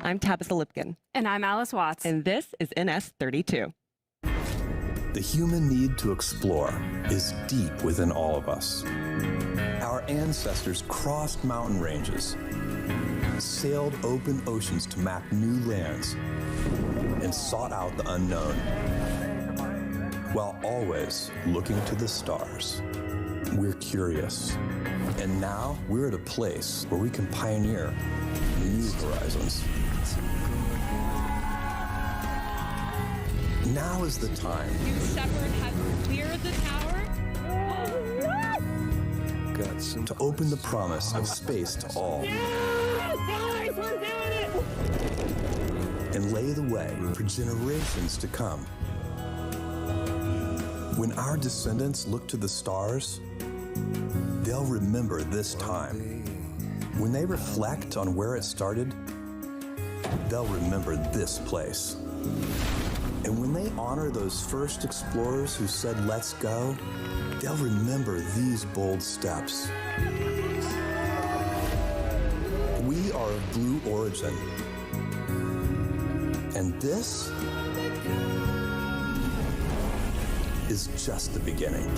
I'm Tabitha Lipkin. And I'm Alice Watts. And this is NS-32. The human need to explore is deep within all of us. Our ancestors crossed mountain ranges, sailed open oceans to map new lands, and sought out the unknown, while always looking to the stars. We're curious, and now we're at a place where we can pioneer new horizons. Now is the time. Shepard has cleared the tower. To open the promise of space to all. Yes, guys, we're doing it! And lay the way for generations to come. When our descendants look to the stars, they'll remember this time. When they reflect on where it started, they'll remember this place. And when they honor those first explorers who said, "Let's go," they'll remember these bold steps. We are of blue origin. And this is just the beginning.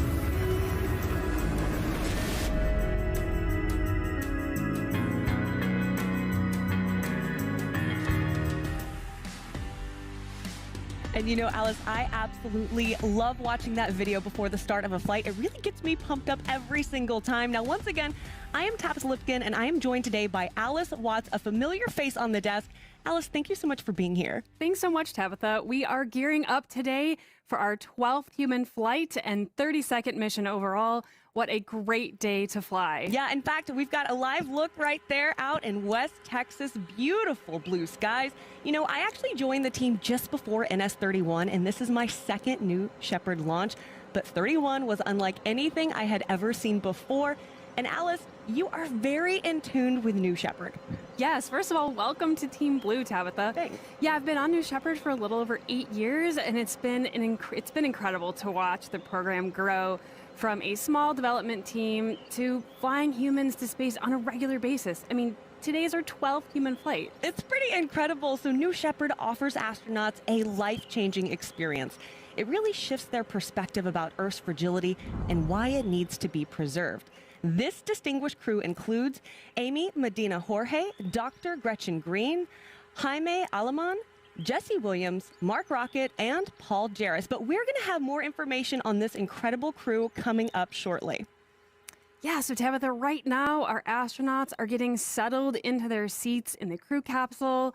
And you know, Alice, I absolutely love watching that video before the start of a flight. It really gets me pumped up every single time. Now, once again, I am Tabitha Lipkin, and I am joined today by Alice Watts, a familiar face on the desk. Alice, thank you so much for being here. Thanks so much, Tabitha. We are gearing up today for our 12th human flight and 32nd mission overall. What a great day to fly. Yeah, in fact, we've got a live look right there out in West Texas. Beautiful blue skies. You know, I actually joined the team just before NS-31, and this is my second new Shepard launch. But 31 was unlike anything I had ever seen before. And Alice, you are very in tune with New Shepard. Yes, first of all, welcome to Team Blue, Tabitha. Thanks. Yeah, I've been on New Shepard for a little over 8 years, and it's been incredible to watch the program grow from a small development team to flying humans to space on a regular basis. I mean, today is our 12th human flight. It's pretty incredible. So New Shepard offers astronauts a life-changing experience. It really shifts their perspective about Earth's fragility and why it needs to be preserved. This distinguished crew includes Aymette Medina Jorge, Dr. Gretchen Green, Jaime Alemán, Jesse Williams, Mark Rocket, and Paul Jeris. But we're going to have more information on this incredible crew coming up shortly. Yeah, so Tabitha, right now our astronauts are getting settled into their seats in the crew capsule.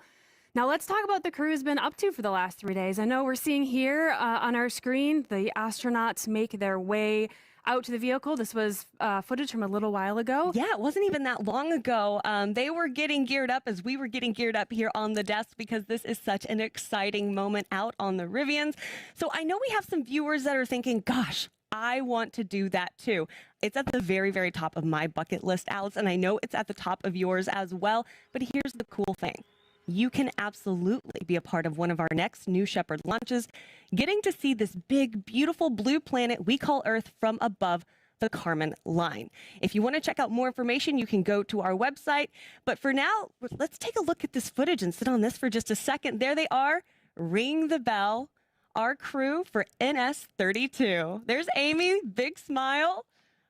Now let's talk about what the crew has been up to for the last 3 days. I know we're seeing here on our screen the astronauts make their way out to the vehicle. This was footage from a little while ago. Yeah, it wasn't even that long ago. They were getting geared up as we were getting geared up here on the desk because this is such an exciting moment out on the Rivians. So I know we have some viewers that are thinking, gosh, I want to do that too. It's at the very, very top of my bucket list, Alice, and I know it's at the top of yours as well. But here's the cool thing. You can absolutely be a part of one of our next New Shepard launches, getting to see this big, beautiful blue planet we call Earth from above the Kármán line. If you want to check out more information, you can go to our website. But for now, let's take a look at this footage and sit on this for just a second. There they are. Ring the bell. Our crew for NS-32. There's Amy, big smile.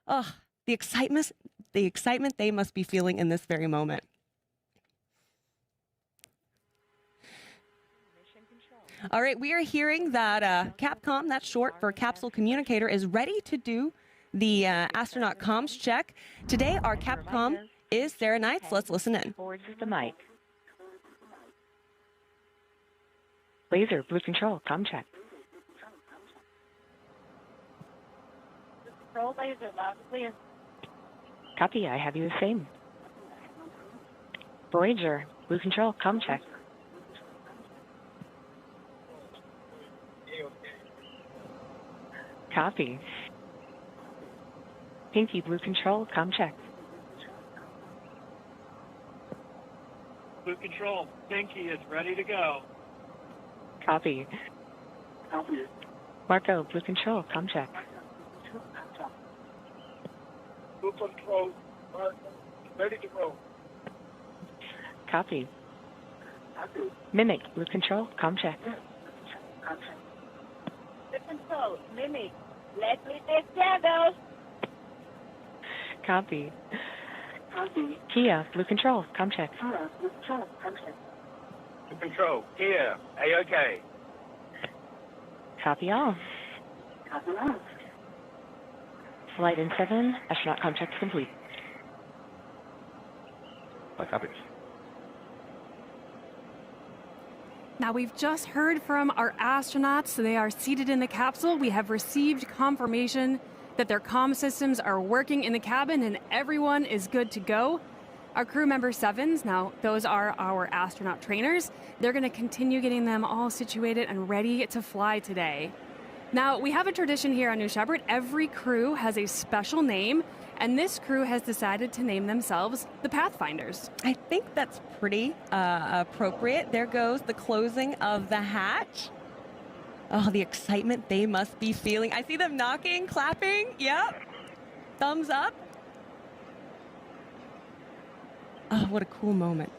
Oh, the excitement they must be feeling in this very moment. All right, we are hearing that Capcom, that's short for Capsule Communicator, is ready to do the astronaut comms check. Today, our Capcom is Sarah Knights. Let's listen in. Forwards is the mic. Laser, blue control, comm check. Control laser, loud and clear. Copy, I have you the same. Voyager, blue control, comm check. Copy. Pinky, blue control, comm check. Blue control, Pinky is ready to go. Copy. Copy. Marco, blue control, comm check. Blue control, ready to go. Copy. Copy. Mimic, Blue Control, com check. Com check. Blue Control, Mimic. Let's meet the shadows. Copy. Copy. Kia, Blue Control, com check. Blue Control, com check. Blue Control, here. A-OK. Copy all. Copy all. Flight in 7, astronaut com check complete. Copy. Now, we've just heard from our astronauts. They are seated in the capsule. We have received confirmation that their comm systems are working in the cabin and everyone is good to go. Our crew member 7s, now those are our astronaut trainers. They're going to continue getting them all situated and ready to fly today. Now, we have a tradition here on New Shepard. Every crew has a special name, and this crew has decided to name themselves the Pathfinders. I think that's pretty appropriate. There goes the closing of the hatch. Oh, the excitement they must be feeling. I see them knocking, clapping. Yep. Thumbs up. Oh, what a cool moment.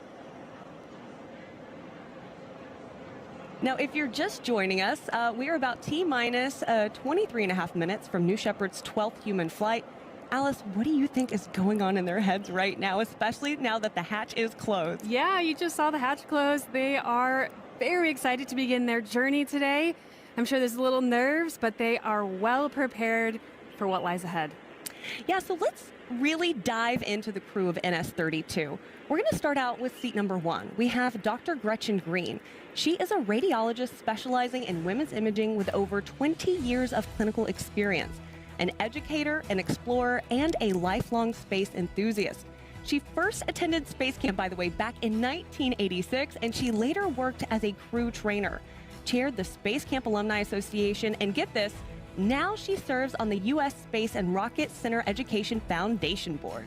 Now, if you're just joining us, we are about T-minus 23 and a half minutes from New Shepard's 12th human flight. Alice, what do you think is going on in their heads right now, especially now that the hatch is closed? Yeah, you just saw the hatch close. They are very excited to begin their journey today. I'm sure there's a little nerves, but they are well prepared for what lies ahead. Yeah, so let's really dive into the crew of NS-32. We're going to start out with seat number 1. We have Dr. Gretchen Green. She is a radiologist specializing in women's imaging with over 20 years of clinical experience, an educator, an explorer, and a lifelong space enthusiast. She first attended space camp, by the way, back in 1986, and she later worked as a crew trainer, chaired the Space Camp Alumni Association, and get this, now she serves on the U.S. Space and Rocket Center Education Foundation Board.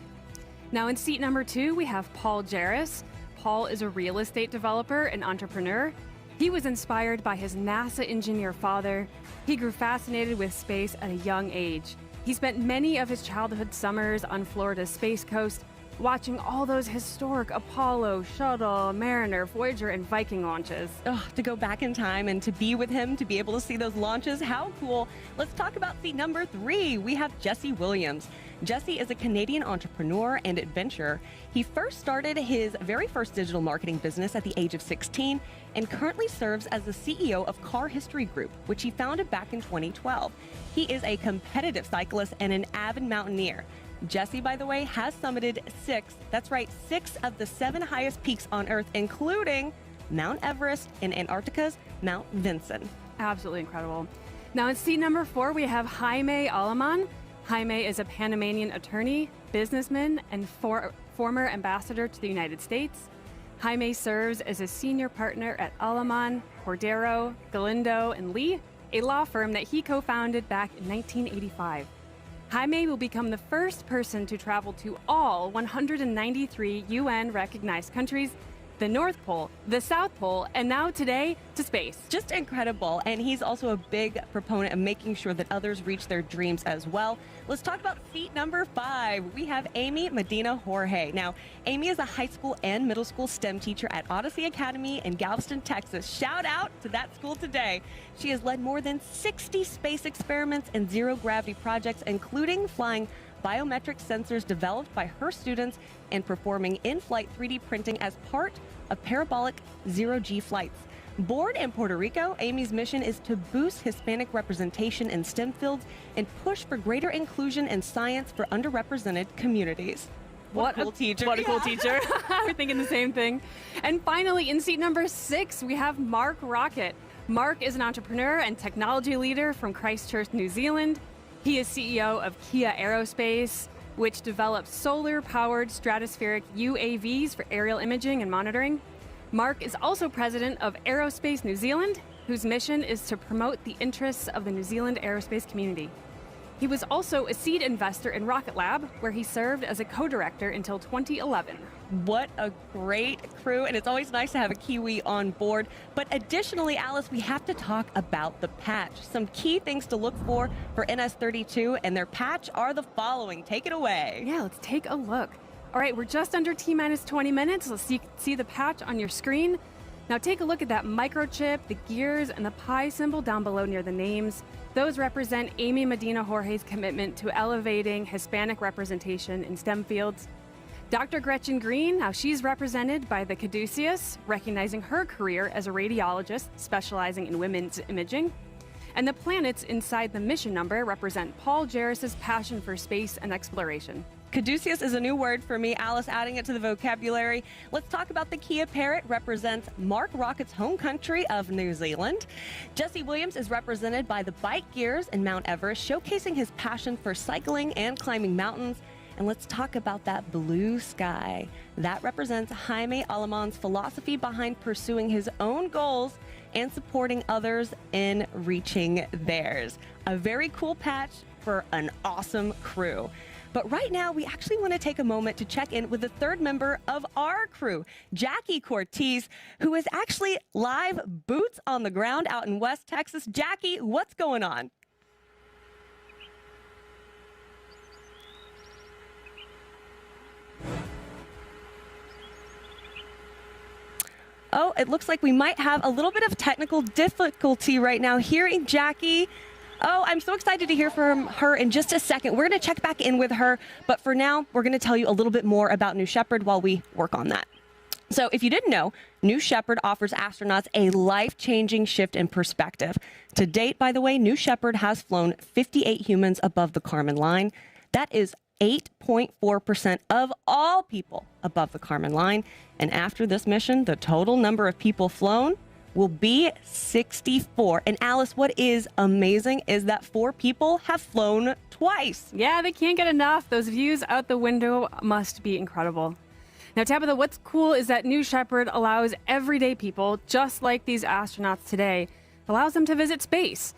Now in seat number 2, we have Paul Jeris. Paul is a real estate developer and entrepreneur. He was inspired by his NASA engineer father. He grew fascinated with space at a young age. He spent many of his childhood summers on Florida's Space Coast, watching all those historic Apollo, Shuttle, Mariner, Voyager, and Viking launches. Oh, to go back in time and to be with him, to be able to see those launches, how cool. Let's talk about seat number 3. We have Jesse Williams. Jesse is a Canadian entrepreneur and adventurer. He first started his very first digital marketing business at the age of 16 and currently serves as the CEO of Car History Group, which he founded back in 2012. He is a competitive cyclist and an avid mountaineer. Jesse, by the way, has summited 6 of the 7 highest peaks on Earth, including Mount Everest and Antarctica's Mount Vinson. Absolutely incredible. Now in seat number 4, we have Jaime Alemán. Jaime is a Panamanian attorney, businessman, and former ambassador to the United States. Jaime serves as a senior partner at Alemán, Cordero, Galindo, and Lee, a law firm that he co-founded back in 1985. Jaime will become the first person to travel to all 193 UN-recognized countries, the North Pole, the South Pole, and now today, to space. Just incredible. And he's also a big proponent of making sure that others reach their dreams as well. Let's talk about seat number 5. We have Amy Medina Jorge. Now, Amy is a high school and middle school STEM teacher at Odyssey Academy in Galveston, Texas. Shout out to that school today. She has led more than 60 space experiments and zero-gravity projects, including flying biometric sensors developed by her students and performing in-flight 3D printing as part of parabolic zero-G flights. Born in Puerto Rico, Amy's mission is to boost Hispanic representation in STEM fields and push for greater inclusion in science for underrepresented communities. What a cool teacher. What a cool teacher. We're thinking the same thing. And finally, in seat number 6, we have Mark Rocket. Mark is an entrepreneur and technology leader from Christchurch, New Zealand. He is CEO of Kia Aerospace, which develops solar-powered stratospheric UAVs for aerial imaging and monitoring. Mark is also president of Aerospace New Zealand, whose mission is to promote the interests of the New Zealand aerospace community. He was also a seed investor in Rocket Lab, where he served as a co-director until 2011. What a great crew, and it's always nice to have a Kiwi on board. But additionally, Alice, we have to talk about the patch. Some key things to look for NS-32 and their patch are the following. Take it away. Yeah, let's take a look. All right, we're just under T-minus 20 minutes. Let's see the patch on your screen. Now take a look at that microchip, the gears, and the pi symbol down below near the names. Those represent Amy Medina Jorge's commitment to elevating Hispanic representation in STEM fields. Dr. Gretchen Green, now she's represented by the caduceus, recognizing her career as a radiologist specializing in women's imaging. And the planets inside the mission number represent Paul Jeris's passion for space and exploration. Caduceus is a new word for me. Alice adding it to the vocabulary. Let's talk about the Kia Parrot, represents Mark Rocket's home country of New Zealand. Jesse Williams is represented by the bike gears in Mount Everest, showcasing his passion for cycling and climbing mountains. And let's talk about that blue sky. That represents Jaime Alemán's philosophy behind pursuing his own goals and supporting others in reaching theirs. A very cool patch for an awesome crew. But right now, we actually want to take a moment to check in with the third member of our crew, Jackie Cortez, who is actually live boots on the ground out in West Texas. Jackie, what's going on? Oh, it looks like we might have a little bit of technical difficulty right now hearing Jackie. Oh, I'm so excited to hear from her in just a second. We're going to check back in with her, but for now, we're going to tell you a little bit more about New Shepard while we work on that. So if you didn't know, New Shepard offers astronauts a life-changing shift in perspective. To date, by the way, New Shepard has flown 58 humans above the Kármán line. That is 8.4% of all people above the Kármán line. And after this mission, the total number of people flown will be 64. And Alice, what is amazing is that 4 people have flown twice. Yeah, they can't get enough. Those views out the window must be incredible. Now, Tabitha, what's cool is that New Shepard allows everyday people, just like these astronauts today, allows them to visit space.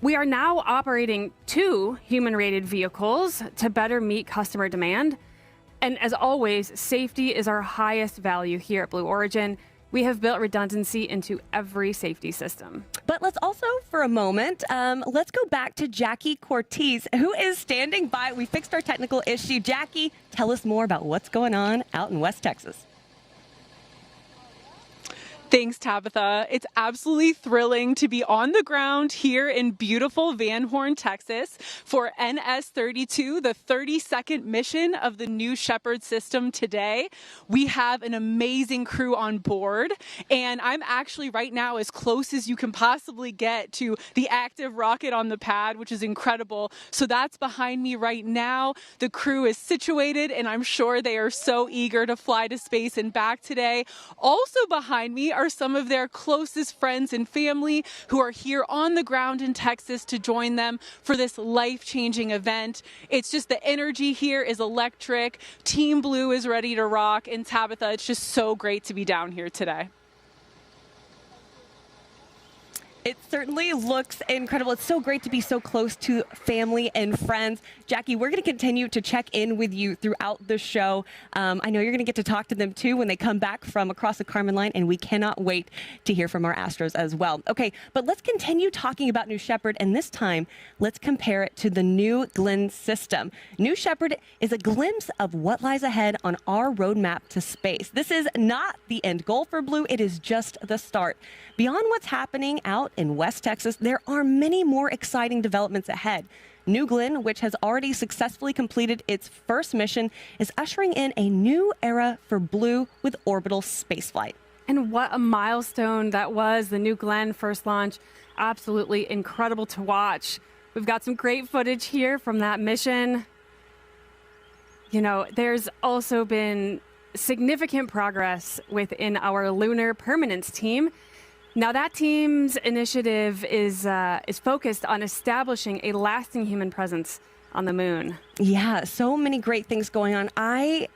We are now operating 2 human-rated vehicles to better meet customer demand. And as always, safety is our highest value here at Blue Origin. We have built redundancy into every safety system. But let's also, for a moment, let's go back to Jackie Cortez, who is standing by. We fixed our technical issue. Jackie, tell us more about what's going on out in West Texas. Thanks, Tabitha. It's absolutely thrilling to be on the ground here in beautiful Van Horn, Texas for NS-32, the 32nd mission of the New Shepard system today. We have an amazing crew on board, and I'm actually right now as close as you can possibly get to the active rocket on the pad, which is incredible. So that's behind me right now. The crew is situated, and I'm sure they are so eager to fly to space and back today. Also behind me are some of their closest friends and family who are here on the ground in Texas to join them for this life-changing event. It's just the energy here is electric. Team Blue is ready to rock. And Tabitha, it's just so great to be down here today. It certainly looks incredible. It's so great to be so close to family and friends. Jackie, we're going to continue to check in with you throughout the show. I know you're going to get to talk to them too when they come back from across the Kármán line, and we cannot wait to hear from our Astros as well. Okay, but let's continue talking about New Shepard, and this time, let's compare it to the New Glenn system. New Shepard is a glimpse of what lies ahead on our roadmap to space. This is not the end goal for Blue. It is just the start. Beyond what's happening out in West Texas, there are many more exciting developments ahead. New Glenn, which has already successfully completed its first mission, is ushering in a new era for Blue with orbital spaceflight. And what a milestone that was, the New Glenn first launch. Absolutely incredible to watch. We've got some great footage here from that mission. You know, there's also been significant progress within our lunar permanence team. Now, that team's initiative is focused on establishing a lasting human presence on the moon. Yeah, so many great things going on. I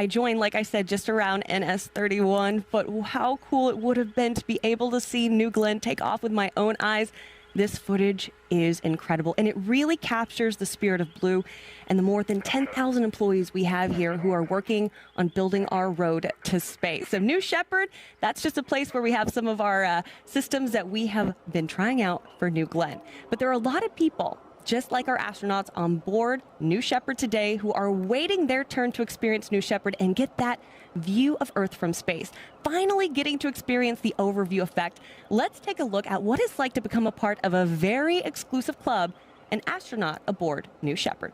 joined, like I said, just around NS-31, but how cool it would have been to be able to see New Glenn take off with my own eyes. This footage is incredible, and it really captures the spirit of Blue and the more than 10,000 employees we have here who are working on building our road to space. So New Shepard, that's just a place where we have some of our systems that we have been trying out for New Glenn. But there are a lot of people just like our astronauts on board New Shepard today who are waiting their turn to experience New Shepard and get that view of Earth from space. Finally getting to experience the overview effect, let's take a look at what it's like to become a part of a very exclusive club, an astronaut aboard New Shepard.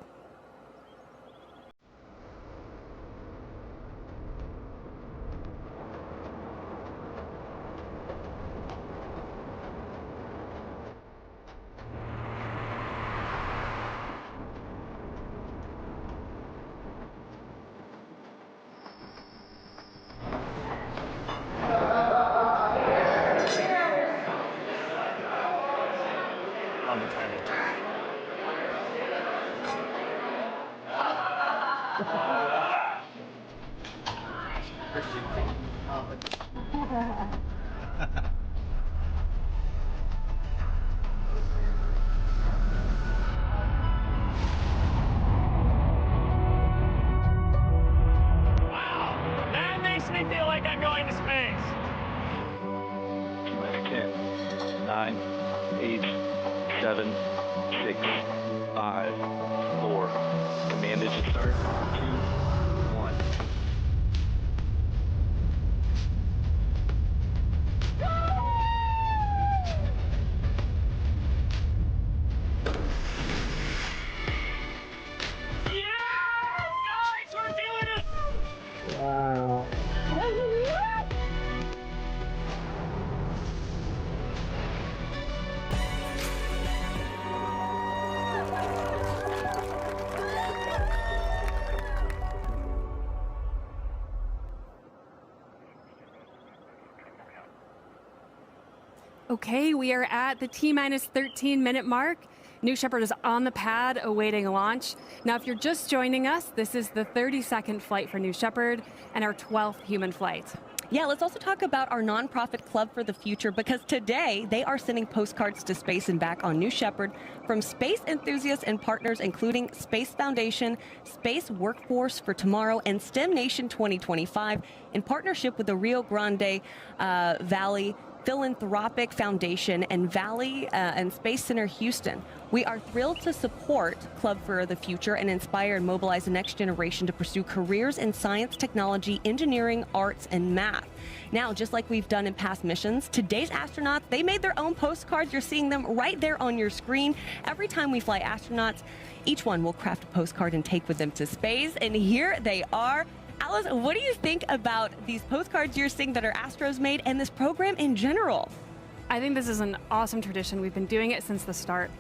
That makes me feel like I'm going to space. 10, 9, 8, 7, 6, 5, 4. Command engine start. 2, 1. Guys, we're doing it! Wow. Okay, we are at the T-minus 13-minute mark. New Shepard is on the pad awaiting launch. Now, if you're just joining us, this is the 32nd flight for New Shepard and our 12th human flight. Yeah, let's also talk about our nonprofit Club for the Future, because today they are sending postcards to space and back on New Shepard from space enthusiasts and partners including Space Foundation, Space Workforce for Tomorrow, and STEM Nation 2025 in partnership with the Rio Grande Valley Philanthropic Foundation and Valley and Space Center Houston. We are thrilled to support Club for the Future and inspire and mobilize the next generation to pursue careers in science, technology, engineering, arts, and math. Now, just like we've done in past missions, today's astronauts, they made their own postcards. You're seeing them right there on your screen. Every time we fly astronauts, each one will craft a postcard and take with them to space. And here they are. Alice, what do you think about these postcards you're seeing that our Astros made and this program in general? I think this is an awesome tradition. We've been doing it since the start.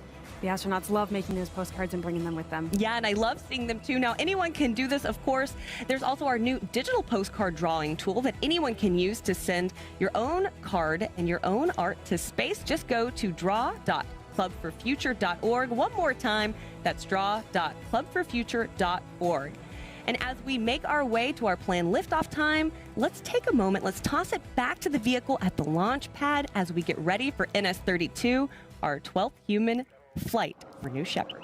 The astronauts love making those postcards and bringing them with them. Yeah, and I love seeing them too. Now, anyone can do this, of course. There's also our new digital postcard drawing tool that anyone can use to send your own card and your own art to space. Just go to draw.clubforfuture.org. One more time, that's draw.clubforfuture.org. And as we make our way to our planned liftoff time, let's take a moment. Let's toss it back to the vehicle at the launch pad as we get ready for NS-32, our 12th human flight for New Shepard.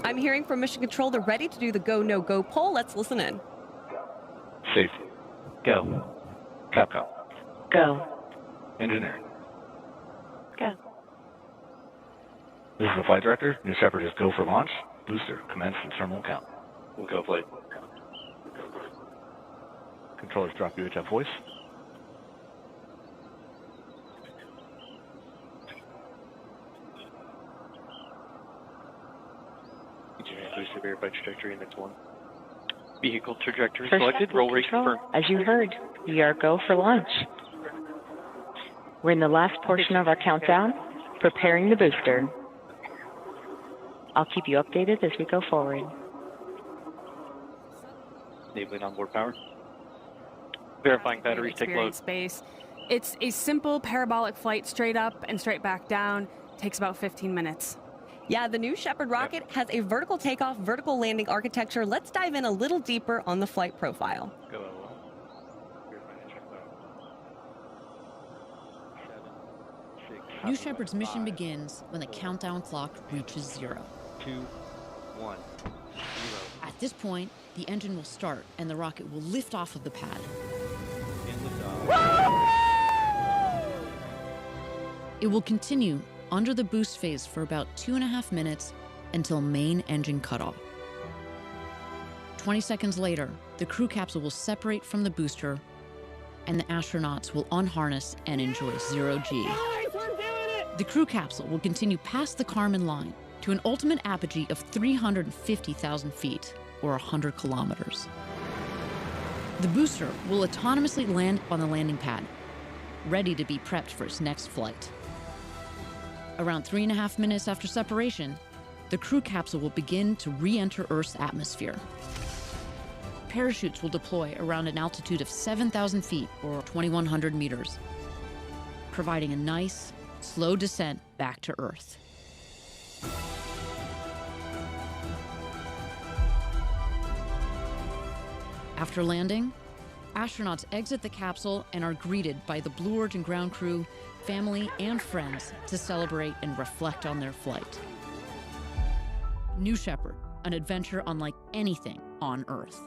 I'm hearing from Mission Control they're ready to do the go, no go poll. Let's listen in. Safe. Go. Capcom. Go. Engineering. Go. This is the flight director. New Shepard is go for launch. Booster, commence and terminal count. We'll go flight. Controllers drop UHF voice. Booster verified trajectory in next one. Vehicle trajectory First selected. Roll rate confirmed. As you heard, we are go for launch. We're in the last portion of our countdown, preparing the booster. I'll keep you updated as we go forward. Enabling onboard power. Verifying batteries take load. Space. It's a simple parabolic flight straight up and straight back down. Takes about 15 minutes. Yeah, the new Shepard rocket has a vertical takeoff, vertical landing architecture. Let's dive in a little deeper on the flight profile. Go. New Shepard's mission begins when the countdown clock reaches 0. 2, 1, 0. At this point, the engine will start and the rocket will lift off of the pad. And liftoff. It will continue under the boost phase for about 2.5 minutes until main engine cutoff. 20 seconds later, the crew capsule will separate from the booster and the astronauts will unharness and enjoy 0G. The crew capsule will continue past the Kármán line to an ultimate apogee of 350,000 feet, or 100 kilometers. The booster will autonomously land on the landing pad, ready to be prepped for its next flight. Around 3.5 minutes after separation, the crew capsule will begin to re-enter Earth's atmosphere. Parachutes will deploy around an altitude of 7,000 feet, or 2,100 meters, providing a nice, slow descent back to Earth. After landing, astronauts exit the capsule and are greeted by the Blue Origin ground crew, family, and friends to celebrate and reflect on their flight. New Shepard, an adventure unlike anything on Earth.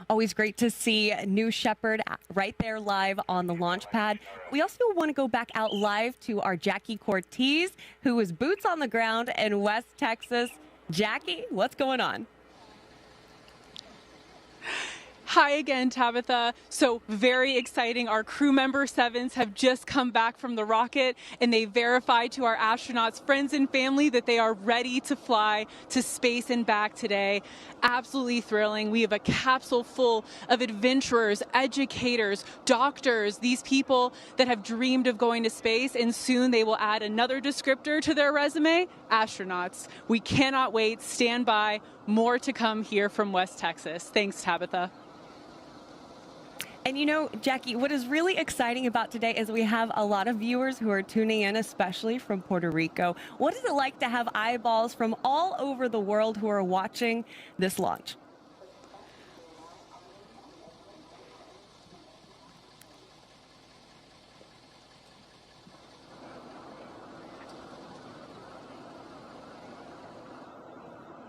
Always great to see New Shepard right there live on the launch pad. We also want to go back out live to our Jackie Cortez, who is boots on the ground in West Texas. Jackie, what's going on? Hi again, Tabitha. So very exciting. Our crew member 7s have just come back from the rocket and they verified to our astronauts, friends and family that they are ready to fly to space and back today. Absolutely thrilling. We have a capsule full of adventurers, educators, doctors, these people that have dreamed of going to space, and soon they will add another descriptor to their resume, astronauts. We cannot wait. Stand by. More to come here from West Texas. Thanks, Tabitha. And you know, Jackie, what is really exciting about today is we have a lot of viewers who are tuning in, especially from Puerto Rico. What is it like to have eyeballs from all over the world who are watching this launch?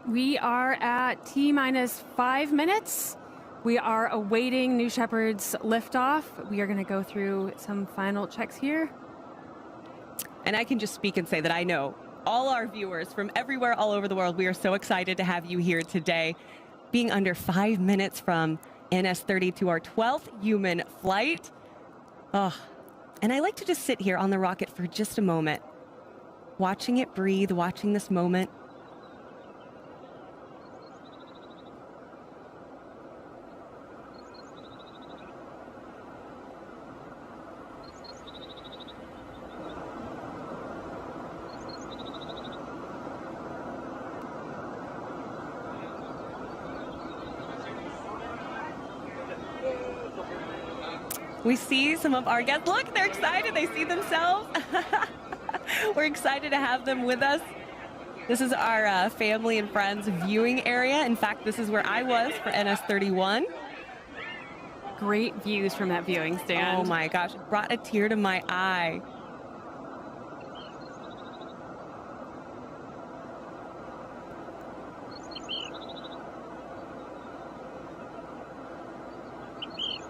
We are at T-minus 5 minutes. We are awaiting New Shepard's liftoff. We are going to go through some final checks here. And I can just speak and say that I know all our viewers from everywhere all over the world, we are so excited to have you here today. Being under 5 minutes from NS-32, our 12th human flight. Oh, and I like to just sit here on the rocket for just a moment, watching it breathe, watching this moment. We see some of our guests. Look, they're excited. They see themselves. We're excited to have them with us. This is our family and friends viewing area. In fact, this is where I was for NS-31. great views from that viewing stand. Oh my gosh, it brought a tear to my eye.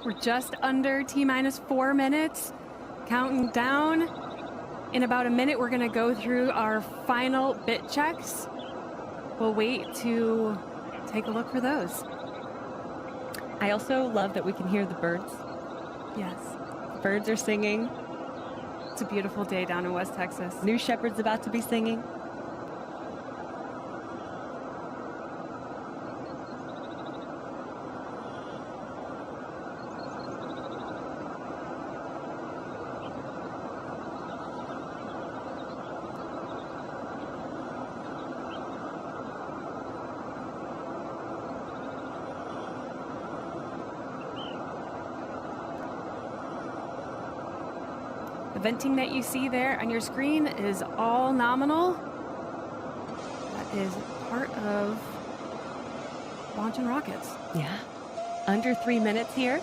We're just under T-minus 4 minutes, counting down. In about a minute, we're going to go through our final bit checks. We'll wait to take a look for those. I also love that we can hear the birds. Yes. Birds are singing. It's a beautiful day down in West Texas. New Shepard's about to be singing. The venting that you see there on your screen is all nominal. That is part of launching rockets. Yeah. Under 3 minutes here.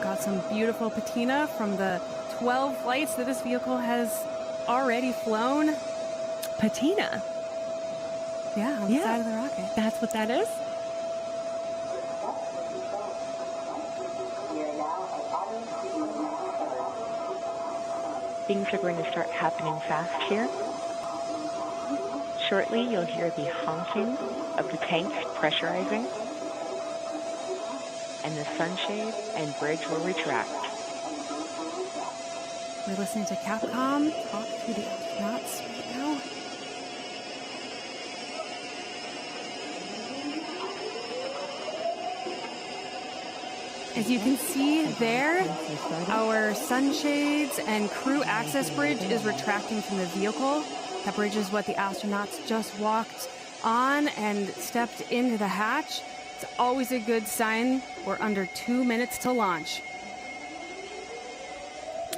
Got some beautiful patina from the 12 flights that this vehicle has already flown. Patina. Yeah, on the side of the rocket. That's what that is? Things are going to start happening fast here. Shortly, you'll hear the honking of the tanks pressurizing, and the sunshade and bridge will retract. We're listening to Capcom talk to the astronauts right now. As you can see there, our sunshades and crew access bridge is retracting from the vehicle. That bridge is what the astronauts just walked on and stepped into the hatch. It's always a good sign. We're under 2 minutes to launch.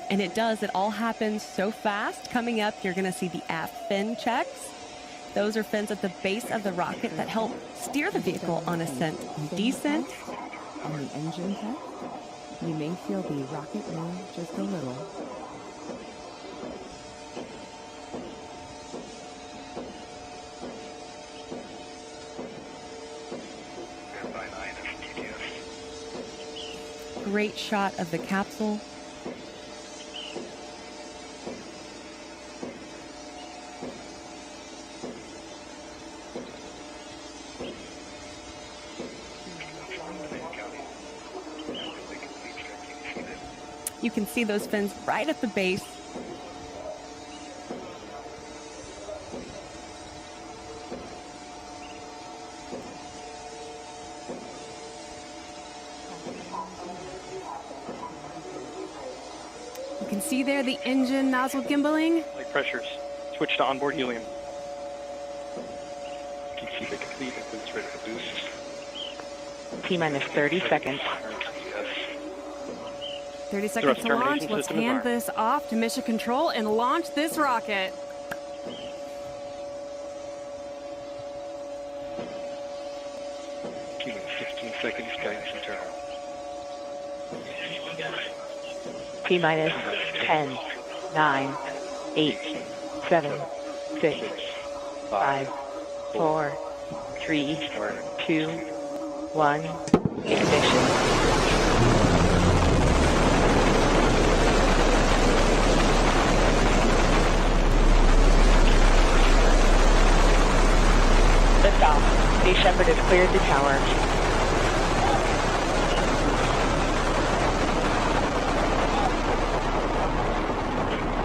And it does. It all happens so fast. Coming up, you're going to see the aft fin checks. Those are fins at the base of the rocket that help steer the vehicle on ascent and descent. On the engine test, you may feel the rocket move just a little. Great shot of the capsule. You can see those fins right at the base. You can see there the engine nozzle gimbaling. Light pressures. Switch to onboard helium. You can keep it complete and boost ready to boost. T-minus 30 seconds. 30 seconds to launch. Let's hand this off to Mission Control and launch this rocket. Keeping 15 seconds, guidance internal. T-minus 10, 9, 8, 7, 6, 5, 4, 3, 2, 1, ignition. Liftoff. New Shepard has cleared the tower.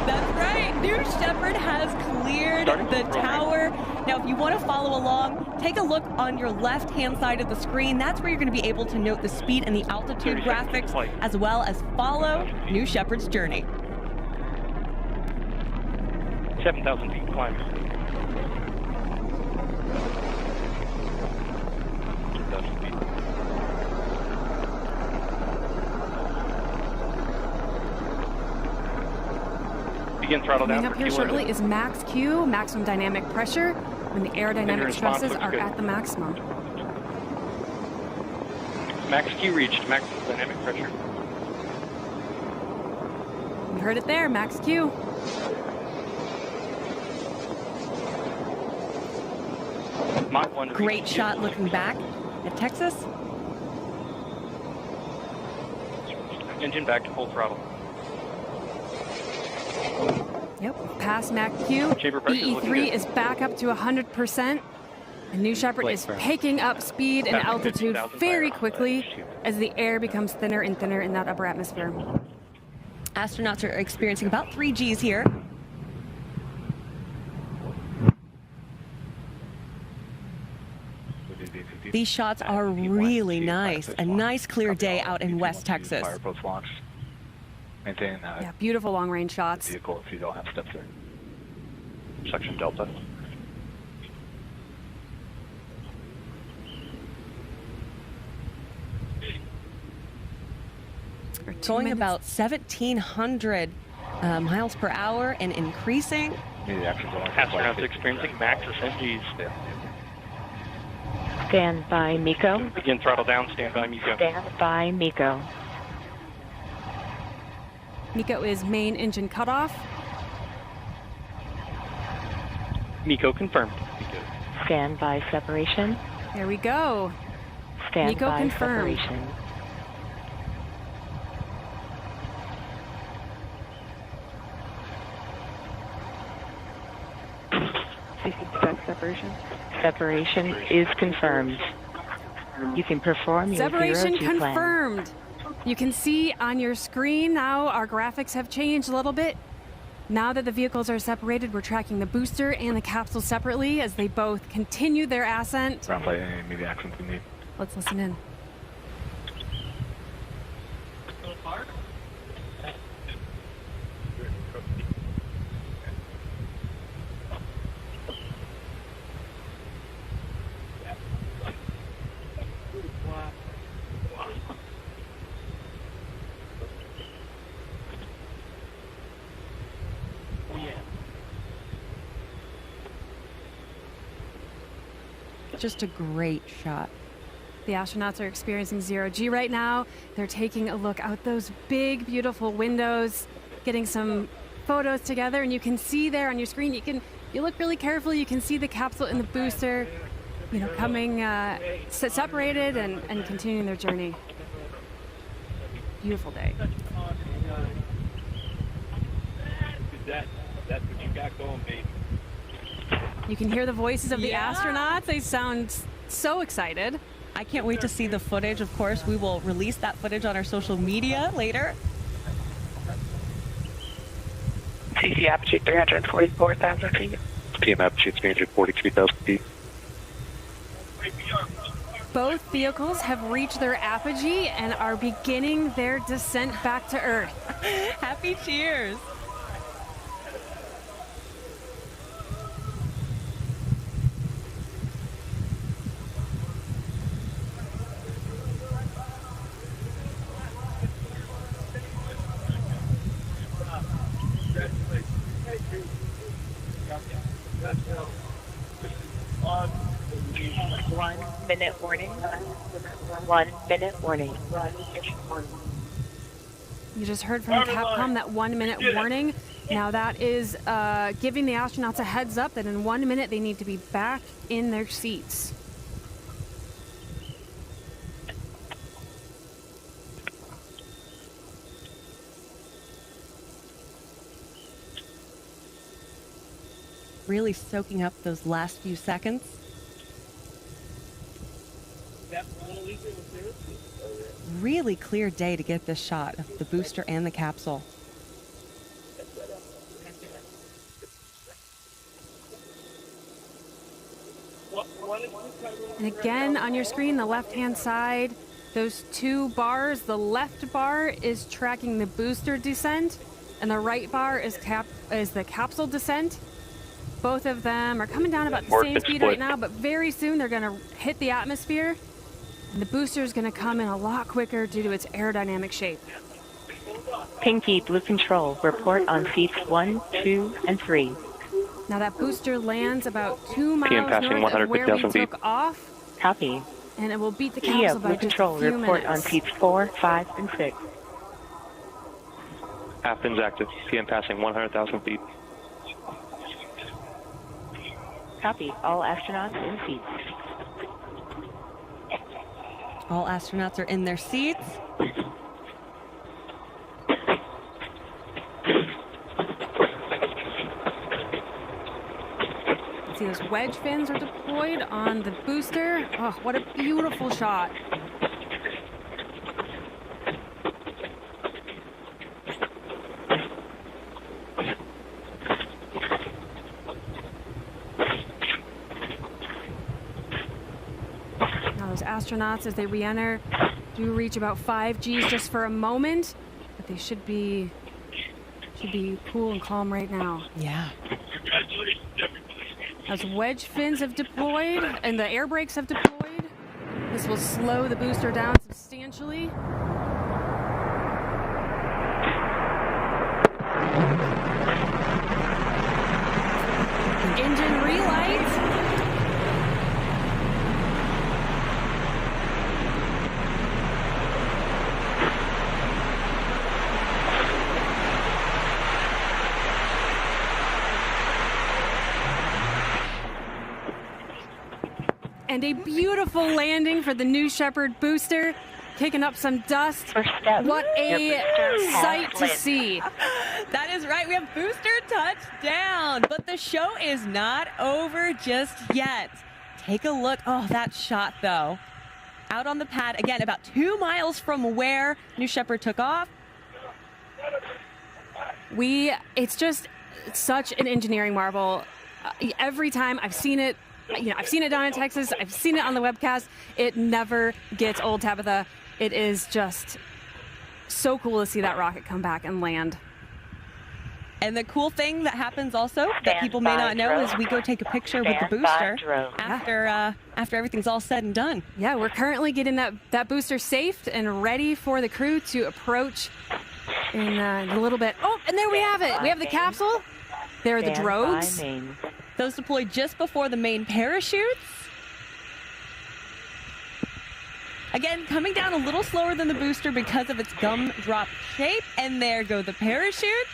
That's right. New Shepard has cleared the tower. Now, if you want to follow along, take a look on your left-hand side of the screen. That's where you're going to be able to note the speed and the altitude graphics, as well as follow New Shepard's journey. 7,000 feet climb. 2,000 feet. Begin throttle down. Coming up here shortly is max Q, maximum dynamic pressure, when the aerodynamic stresses are at the maximum. Max Q reached, maximum dynamic pressure. You heard it there, max Q. Mach 1 Great shot looking back at Texas. Engine back to full throttle. Yep, past Max Q. Chamber pressure is looking BE3 good. is back up to 100%. And New Shepard is picking up speed and Passing altitude 15,000 very fire. quickly as the air becomes thinner and thinner in that upper atmosphere. Astronauts are experiencing about 3 Gs here. These shots are really nice. A nice clear day out in West Texas. Fire post-launch. Maintain Yeah, beautiful long-range shots. vehicle if you don't have steps there. Section Delta. Going about 1,700 miles per hour and increasing. Astronauts experiencing max ascent Gs. Stand by, MECO. Begin throttle down, stand by, MECO. Stand by, MECO. MECO is main engine cutoff. MECO confirmed. Stand by, separation. There we go. Stand MECO by, confirmed. separation. Separation. Separation is confirmed. You can perform your Separation 0G plan. confirmed. You can see on your screen now our graphics have changed a little bit. Now that the vehicles are separated, we're tracking the booster and the capsule separately as they both continue their ascent. Ground flight, any immediate actions we need. Let's listen in. Just a great shot. The astronauts are experiencing 0G right now. They're taking a look out those big, beautiful windows, getting some photos together, and you can see there on your screen, you look really carefully, you can see the capsule and the booster, coming separated and continuing their journey. Beautiful day. That's what you got going, baby. You can hear the voices of the astronauts. They sound so excited. I can't wait to see the footage. Of course, we will release that footage on our social media later. CC apogee 344,000 feet. PM apogee 343,000 feet. Both vehicles have reached their apogee and are beginning their descent back to Earth. Happy cheers. Minute warning. 1 minute warning. You just heard from Capcom that 1 minute warning. Now that is giving the astronauts a heads up that in 1 minute they need to be back in their seats. Really soaking up those last few seconds. Really clear day to get this shot of the booster and the capsule. And again, on your screen, the left-hand side, those two bars, the left bar is tracking the booster descent, and the right bar is the capsule descent. Both of them are coming down about the same speed right now, but very soon they're going to hit the atmosphere, and the booster is going to come in a lot quicker due to its aerodynamic shape. Pinky, Blue Control, report on seats 1, 2, and 3. Now that booster lands about 2 PM miles passing north of where we 150,000 feet. took off, Copy. and it will beat the Kia, capsule by Blue just Control, a few report minutes. on seats 4, 5, and 6. Athens active. PM passing 100,000 feet. Copy. All astronauts in seats. All astronauts are in their seats. See, those wedge fins are deployed on the booster. Oh, what a beautiful shot. Now those astronauts, as they re-enter, do reach about 5 Gs just for a moment, but they should be cool and calm right now. Yeah. As wedge fins have deployed and the air brakes have deployed, this will slow the booster down substantially. Engine relight. And a beautiful landing for the new Shepard booster, kicking up some dust. What a sight to see. That is right. We have booster touchdown, but the show is not over just yet. Take a look. Oh, that shot, though. Out on the pad, again, about 2 miles from where New Shepard took off. It's just such an engineering marvel. Every time I've seen it, I've seen it down in Texas. I've seen it on the webcast. It never gets old, Tabitha. It is just so cool to see that rocket come back and land. And the cool thing that happens also that people may not know is we go take a picture with the booster after everything's all said and done. Yeah, we're currently getting that booster safed and ready for the crew to approach in a little bit. Oh, and there we have it. We have the capsule. There are the drogues. Those deployed just before the main parachutes. Again, coming down a little slower than the booster because of its gumdrop shape. And there go the parachutes.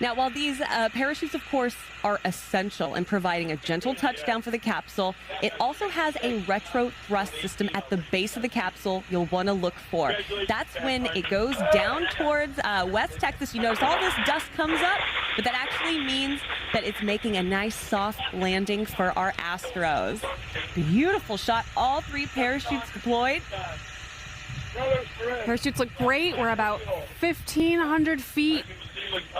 Now, while these parachutes, of course, are essential in providing a gentle touchdown for the capsule, it also has a retro thrust system at the base of the capsule you'll want to look for. That's when it goes down towards West Texas. You notice all this dust comes up, but that actually means that it's making a nice soft landing for our Astros. Beautiful shot. All 3 parachutes deployed. Parachutes look great. We're about 1,500 feet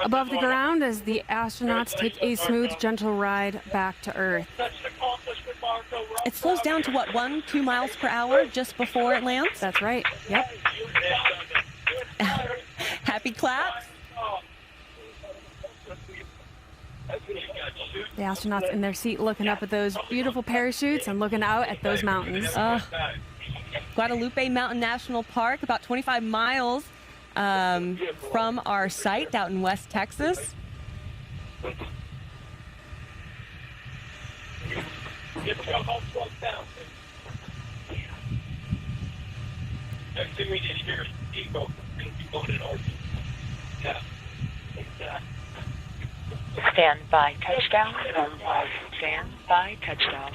above the ground as the astronauts take a smooth, gentle ride back to Earth. It slows down to what, 1-2 miles per hour just before it lands? That's right. Yep. Happy claps. The astronauts in their seat looking up at those beautiful parachutes and looking out at those mountains. Guadalupe Mountain National Park, about 25 miles from our site out in West Texas. Stand by touchdown. Stand by touchdown.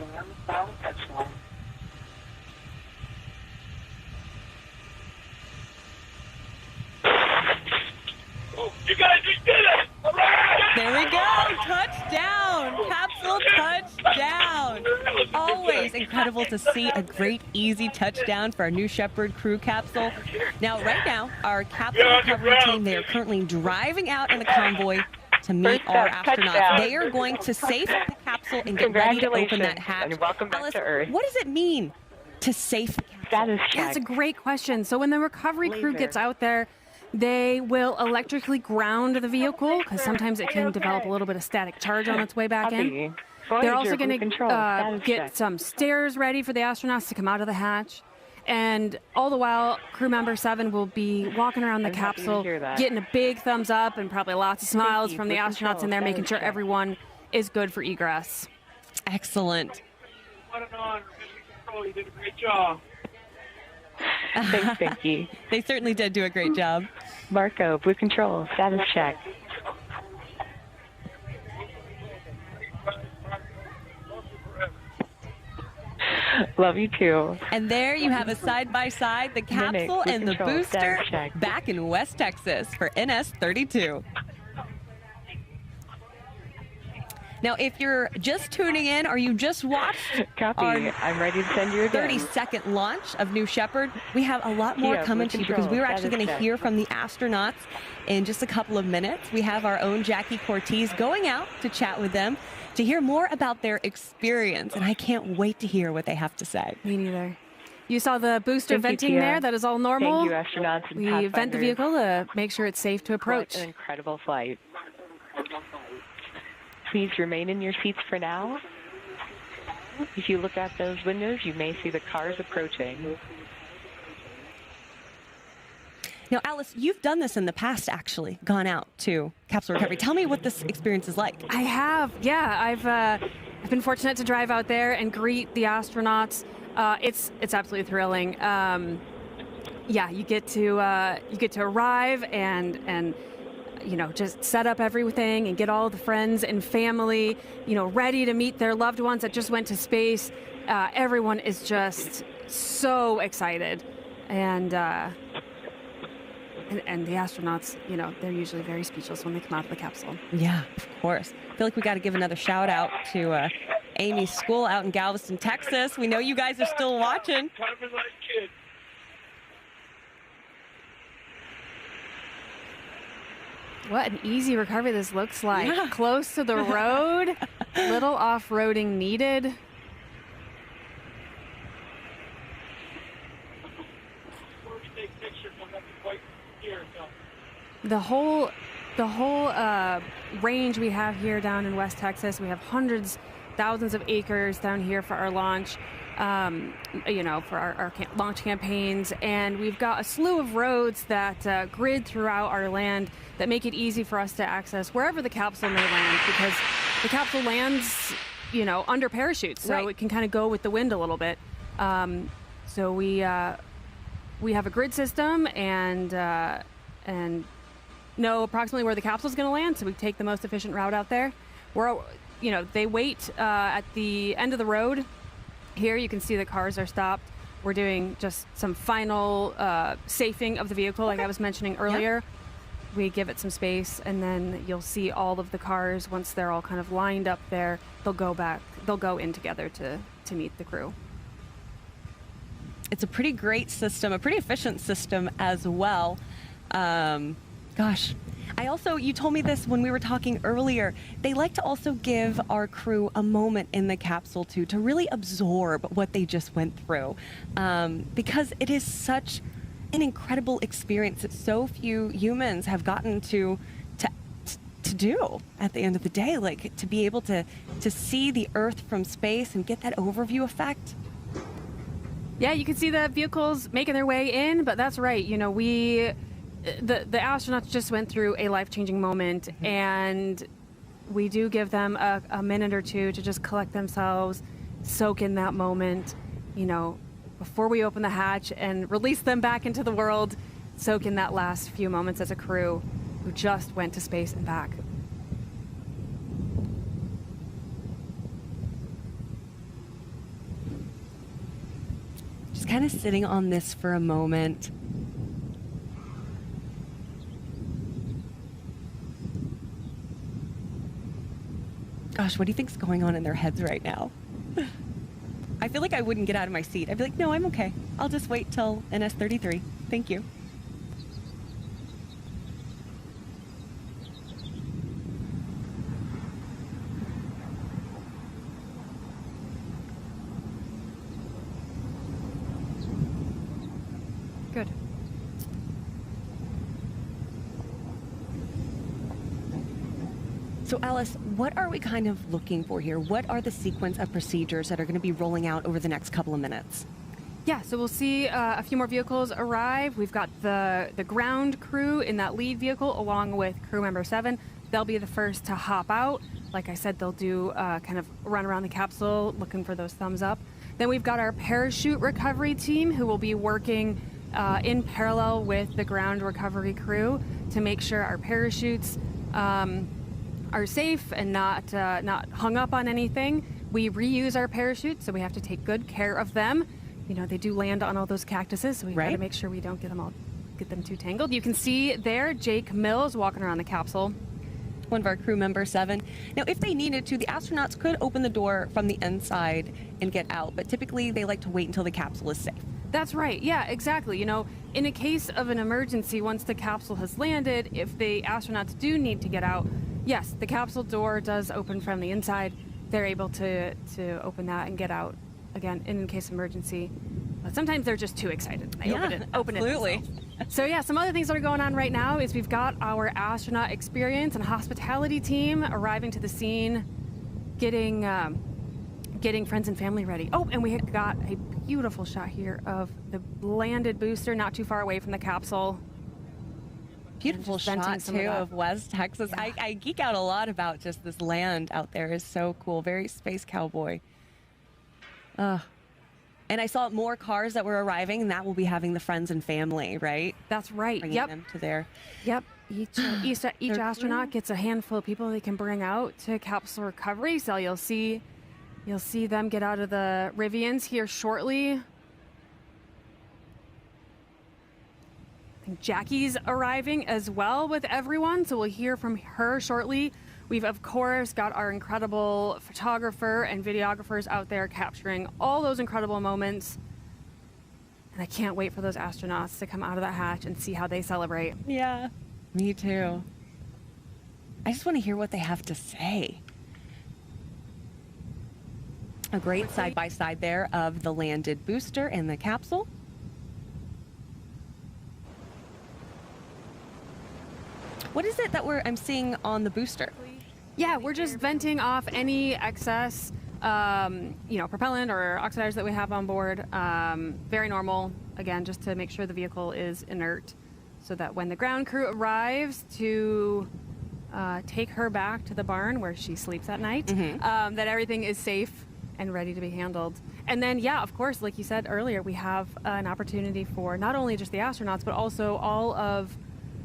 You guys, we did it! There we go, touchdown, capsule touchdown. Always incredible to see a great, easy touchdown for our New Shepard crew capsule. Now, right now, our capsule recovery team, they are currently driving out in the convoy to meet our astronauts. They are going to safe the capsule and get ready to open that hatch. And welcome back Alice, to Earth. what does it mean to safe the capsule? Status check. That's a great question. So when the recovery crew gets out there, they will electrically ground the vehicle because sometimes it can develop a little bit of static charge on its way back in. They're also Voyager, going Blue Control, status to get check. some stairs ready for the astronauts to come out of the hatch. And all the while, crew member 7 will be walking around the I'm happy to capsule, hear that. getting a big thumbs up and probably lots of smiles you, from the Blue astronauts Control, in there, making status sure check. everyone is good for egress. Excellent. What an honor, Mission Control. You did a great job. Thanks, Pinky. They certainly did do a great job. Marco, Blue Control, status check. Love you too. And there you have a side-by-side, the capsule Blue and the Control, booster status check. back in West Texas for NS-32. Now, if you're just tuning in or you just watched Copy. our I'm ready to send you again. 30-second launch of New Shepard, we have a lot more Yeah, coming Blue to you because Control, we were actually status going to check. hear from the astronauts in just a couple of minutes. We have our own Jackie Cortez going out to chat with them to hear more about their experience, and I can't wait to hear what they have to say. Me neither. You saw the booster Thank you, venting Tia. there. That is all normal. Thank you, astronauts and We vent the pathfinders. vehicle to make sure it's safe to What approach. an incredible flight. Please remain in your seats for now. If you look out those windows, you may see the cars approaching. Now, Alice, you've done this in the past, actually, gone out to capsule recovery. Tell me what this experience is like. I have, yeah. I've been fortunate to drive out there and greet the astronauts. It's absolutely thrilling. Yeah, you get to arrive and just set up everything and get all the friends and family, ready to meet their loved ones that just went to space. Everyone is just so excited, and the astronauts, they're usually very speechless when they come out of the capsule. Yeah, of course. I feel like we got to give another shout out to Amy's school out in Galveston, Texas. We know you guys are still watching. Kind of like kid. What an easy recovery this looks like. Yeah. Close to the road, little off-roading needed. First take picture from that quite here. So. The whole range we have here down in West Texas, we have hundreds, thousands of acres down here for our launch, for our launch campaigns. And we've got a slew of roads that grid throughout our land that make it easy for us to access wherever the capsule may land, because the capsule lands, under parachutes, so Right. it can kind of go with the wind a little bit. So we have a grid system and know approximately where the capsule is going to land, so we take the most efficient route out there. They wait at the end of the road. Here you can see the cars are stopped. We're doing just some final safing of the vehicle, like I was mentioning earlier. We give it some space, and then you'll see all of the cars, once they're all kind of lined up there, they'll go in together to meet the crew. It's a pretty great system, a pretty efficient system as well. You told me this when we were talking earlier. They like to also give our crew a moment in the capsule to really absorb what they just went through, because it is such an incredible experience that so few humans have gotten to do at the end of the day, like to be able to see the Earth from space and get that overview effect. Yeah, you can see the vehicles making their way in, but that's right. The astronauts just went through a life-changing moment, and we do give them a minute or two to just collect themselves, soak in that moment, before we open the hatch and release them back into the world, soak in that last few moments as a crew who just went to space and back. Just kind of sitting on this for a moment. Gosh, what do you think's going on in their heads right now? I feel like I wouldn't get out of my seat. I'd be like, no, I'm okay. I'll just wait till NS-33. Thank you. Good. So Alice, what are we kind of looking for here? What are the sequence of procedures that are going to be rolling out over the next couple of minutes? Yeah, so we'll see a few more vehicles arrive. We've got the ground crew in that lead vehicle along with crew member 7. They'll be the first to hop out. Like I said, they'll do kind of run around the capsule looking for those thumbs up. Then we've got our parachute recovery team who will be working in parallel with the ground recovery crew to make sure our parachutes are safe and not hung up on anything. We reuse our parachutes, so we have to take good care of them. You know, they do land on all those cactuses, so we got to make sure we don't get them too tangled. You can see there Jake Mills walking around the capsule. One of our crew member 7. Now, if they needed to, the astronauts could open the door from the inside and get out, but typically they like to wait until the capsule is safe. That's right. Yeah, exactly. You know, in a case of an emergency, once the capsule has landed, if the astronauts do need to get out, yes, the capsule door does open from the inside. They're able to open that and get out again in case of emergency. But sometimes they're just too excited. They open it themselves. So yeah, some other things that are going on right now is we've got our astronaut experience and hospitality team arriving to the scene, getting friends and family ready. Oh, and we got a beautiful shot here of the landed booster not too far away from the capsule. Beautiful shot too of West Texas. Yeah. I geek out a lot about just this land out there. Is so cool. Very space cowboy. And I saw more cars that were arriving, and that will be having the friends and family, right? That's right. Bringing them to their. Yep. Each astronaut gets a handful of people they can bring out to capsule recovery. So you'll see them get out of the Rivians here shortly. I think Jackie's arriving as well with everyone, so we'll hear from her shortly. We've, of course, got our incredible photographer and videographers out there capturing all those incredible moments. And I can't wait for those astronauts to come out of that hatch and see how they celebrate. Yeah, me too. I just want to hear what they have to say. A great side-by-side there of the landed booster and the capsule. What is it that I'm seeing on the booster? Yeah, we're just venting off any excess, propellant or oxidizers that we have on board. Very normal, again, just to make sure the vehicle is inert so that when the ground crew arrives to take her back to the barn where she sleeps at night, that everything is safe and ready to be handled. And then, yeah, of course, like you said earlier, we have an opportunity for not only just the astronauts, but also all of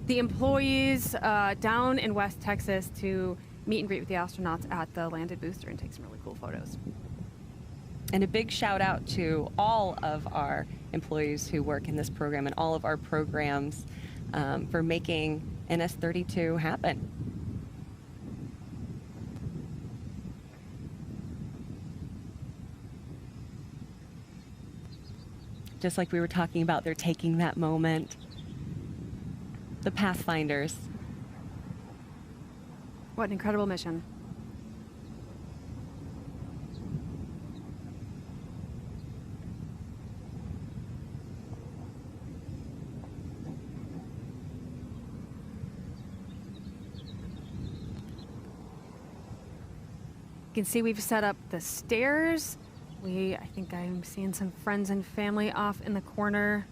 the employees down in West Texas to meet and greet with the astronauts at the landed booster and take some really cool photos. And a big shout out to all of our employees who work in this program and all of our programs for making NS-32 happen. Just like we were talking about, they're taking that moment. The Pathfinders. What an incredible mission. You can see we've set up the stairs. I think I'm seeing some friends and family off in the corner.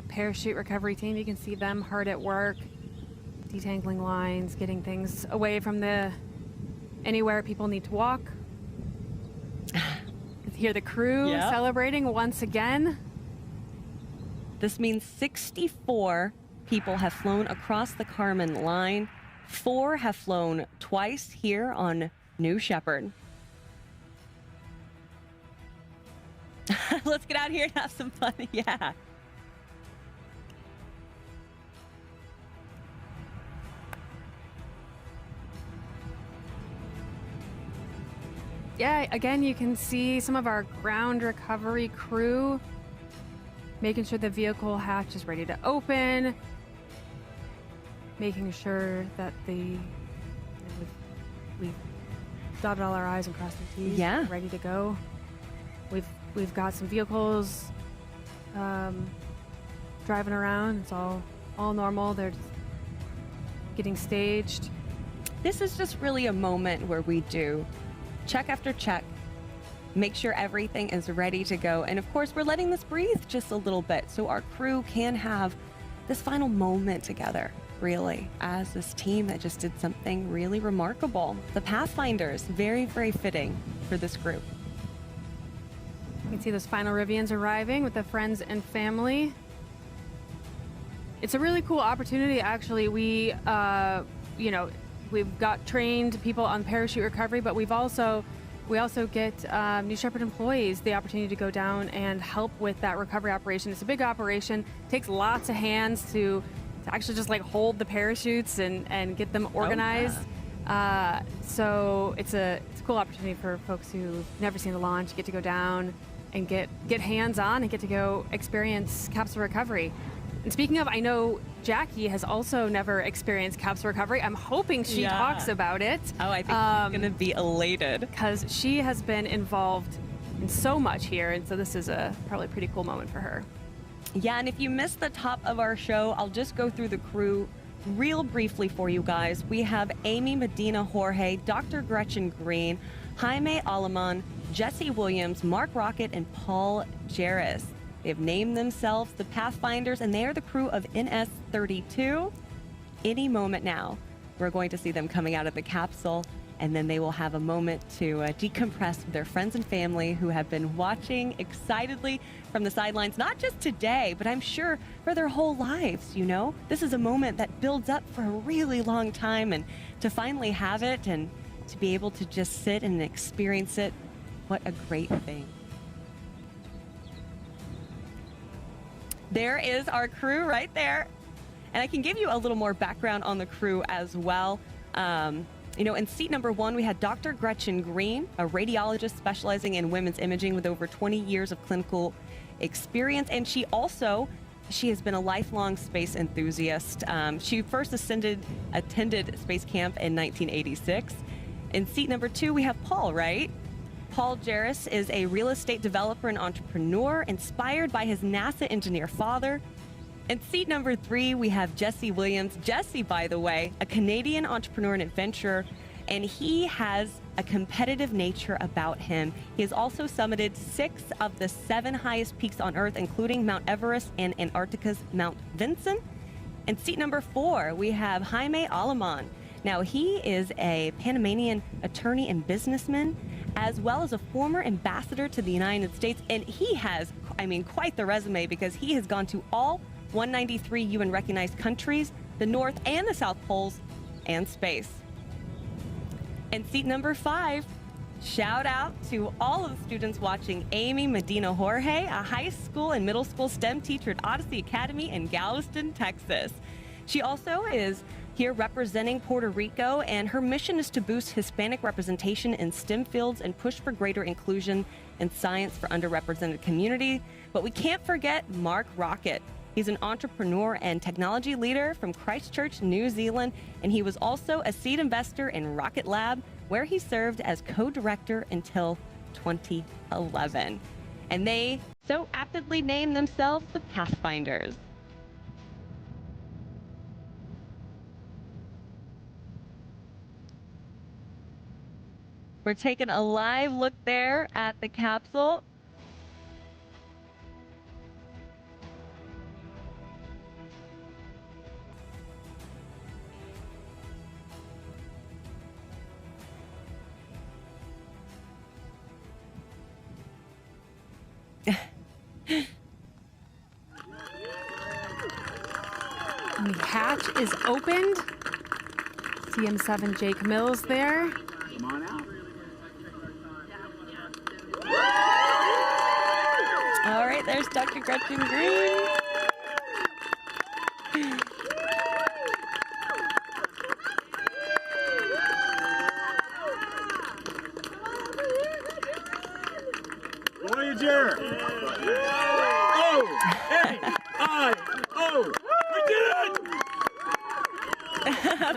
Parachute recovery team, you can see them hard at work, detangling lines, getting things away from anywhere people need to walk. Hear the crew celebrating once again. This means 64 people have flown across the Kármán line. 4 have flown twice here on New Shepard. Let's get out here and have some fun. Yeah. yeah, again, you can see some of our ground recovery crew making sure the vehicle hatch is ready to open, making sure that we've dotted all our I's and crossed our T's. Yeah. Ready to go. We've got some vehicles driving around. It's all normal. They're just getting staged. This is just really a moment where we do check after check, make sure everything is ready to go. And of course, we're letting this breathe just a little bit so our crew can have this final moment together, really, as this team that just did something really remarkable. The Pathfinders, very, very fitting for this group. You can see those final Rivians arriving with the friends and family. It's a really cool opportunity, actually. We've got trained people on parachute recovery, but we also get New Shepard employees the opportunity to go down and help with that recovery operation. It's a big operation. It takes lots of hands to actually just like hold the parachutes and get them organized. So it's a cool opportunity for folks who've never seen a launch, get to go down and get hands on and get to go experience capsule recovery. And speaking of, I know Jackie has also never experienced capsule recovery. I'm hoping she talks about it. Oh, I think she's going to be elated. Because she has been involved in so much here, and so this is probably a pretty cool moment for her. Yeah, and if you missed the top of our show, I'll just go through the crew real briefly for you guys. We have Amy Medina Jorge, Dr. Gretchen Green, Jaime Alemán, Jesse Williams, Mark Rocket, and Paul Jeris. They have named themselves the Pathfinders, and they are the crew of NS-32. Any moment now, we're going to see them coming out of the capsule, and then they will have a moment to decompress with their friends and family who have been watching excitedly from the sidelines, not just today, but I'm sure for their whole lives, you know? This is a moment that builds up for a really long time, and to finally have it and to be able to just sit and experience it, what a great thing. There is our crew right there. And I can give you a little more background on the crew as well. In seat number 1, we had Dr. Gretchen Green, a radiologist specializing in women's imaging with over 20 years of clinical experience. And she has been a lifelong space enthusiast. She first attended space camp in 1986. In seat number 2, we have Paul, right? Paul Jeris is a real estate developer and entrepreneur inspired by his NASA engineer father. In seat number 3, we have Jesse Williams. Jesse, by the way, a Canadian entrepreneur and adventurer, and he has a competitive nature about him. He has also summited 6 of the 7 highest peaks on Earth, including Mount Everest and Antarctica's Mount Vinson. In seat number 4, we have Jaime Alemán. Now, he is a Panamanian attorney and businessman, as well as a former ambassador to the United States. And he has, quite the resume, because he has gone to all 193 UN-recognized countries, the North and the South Poles, and space. And seat number 5, shout out to all of the students watching Amy Medina Jorge, a high school and middle school STEM teacher at Odyssey Academy in Galveston, Texas. She also is here representing Puerto Rico, and her mission is to boost Hispanic representation in STEM fields and push for greater inclusion in science for underrepresented community. But we can't forget Mark Rocket. He's an entrepreneur and technology leader from Christchurch, New Zealand, and he was also a seed investor in Rocket Lab, where he served as co-director until 2011. And they so aptly named themselves the Pathfinders. We're taking a live look there at the capsule. And the hatch is opened. CM7 Jake Mills there. Come on out. All right, there's Dr. Gretchen Green.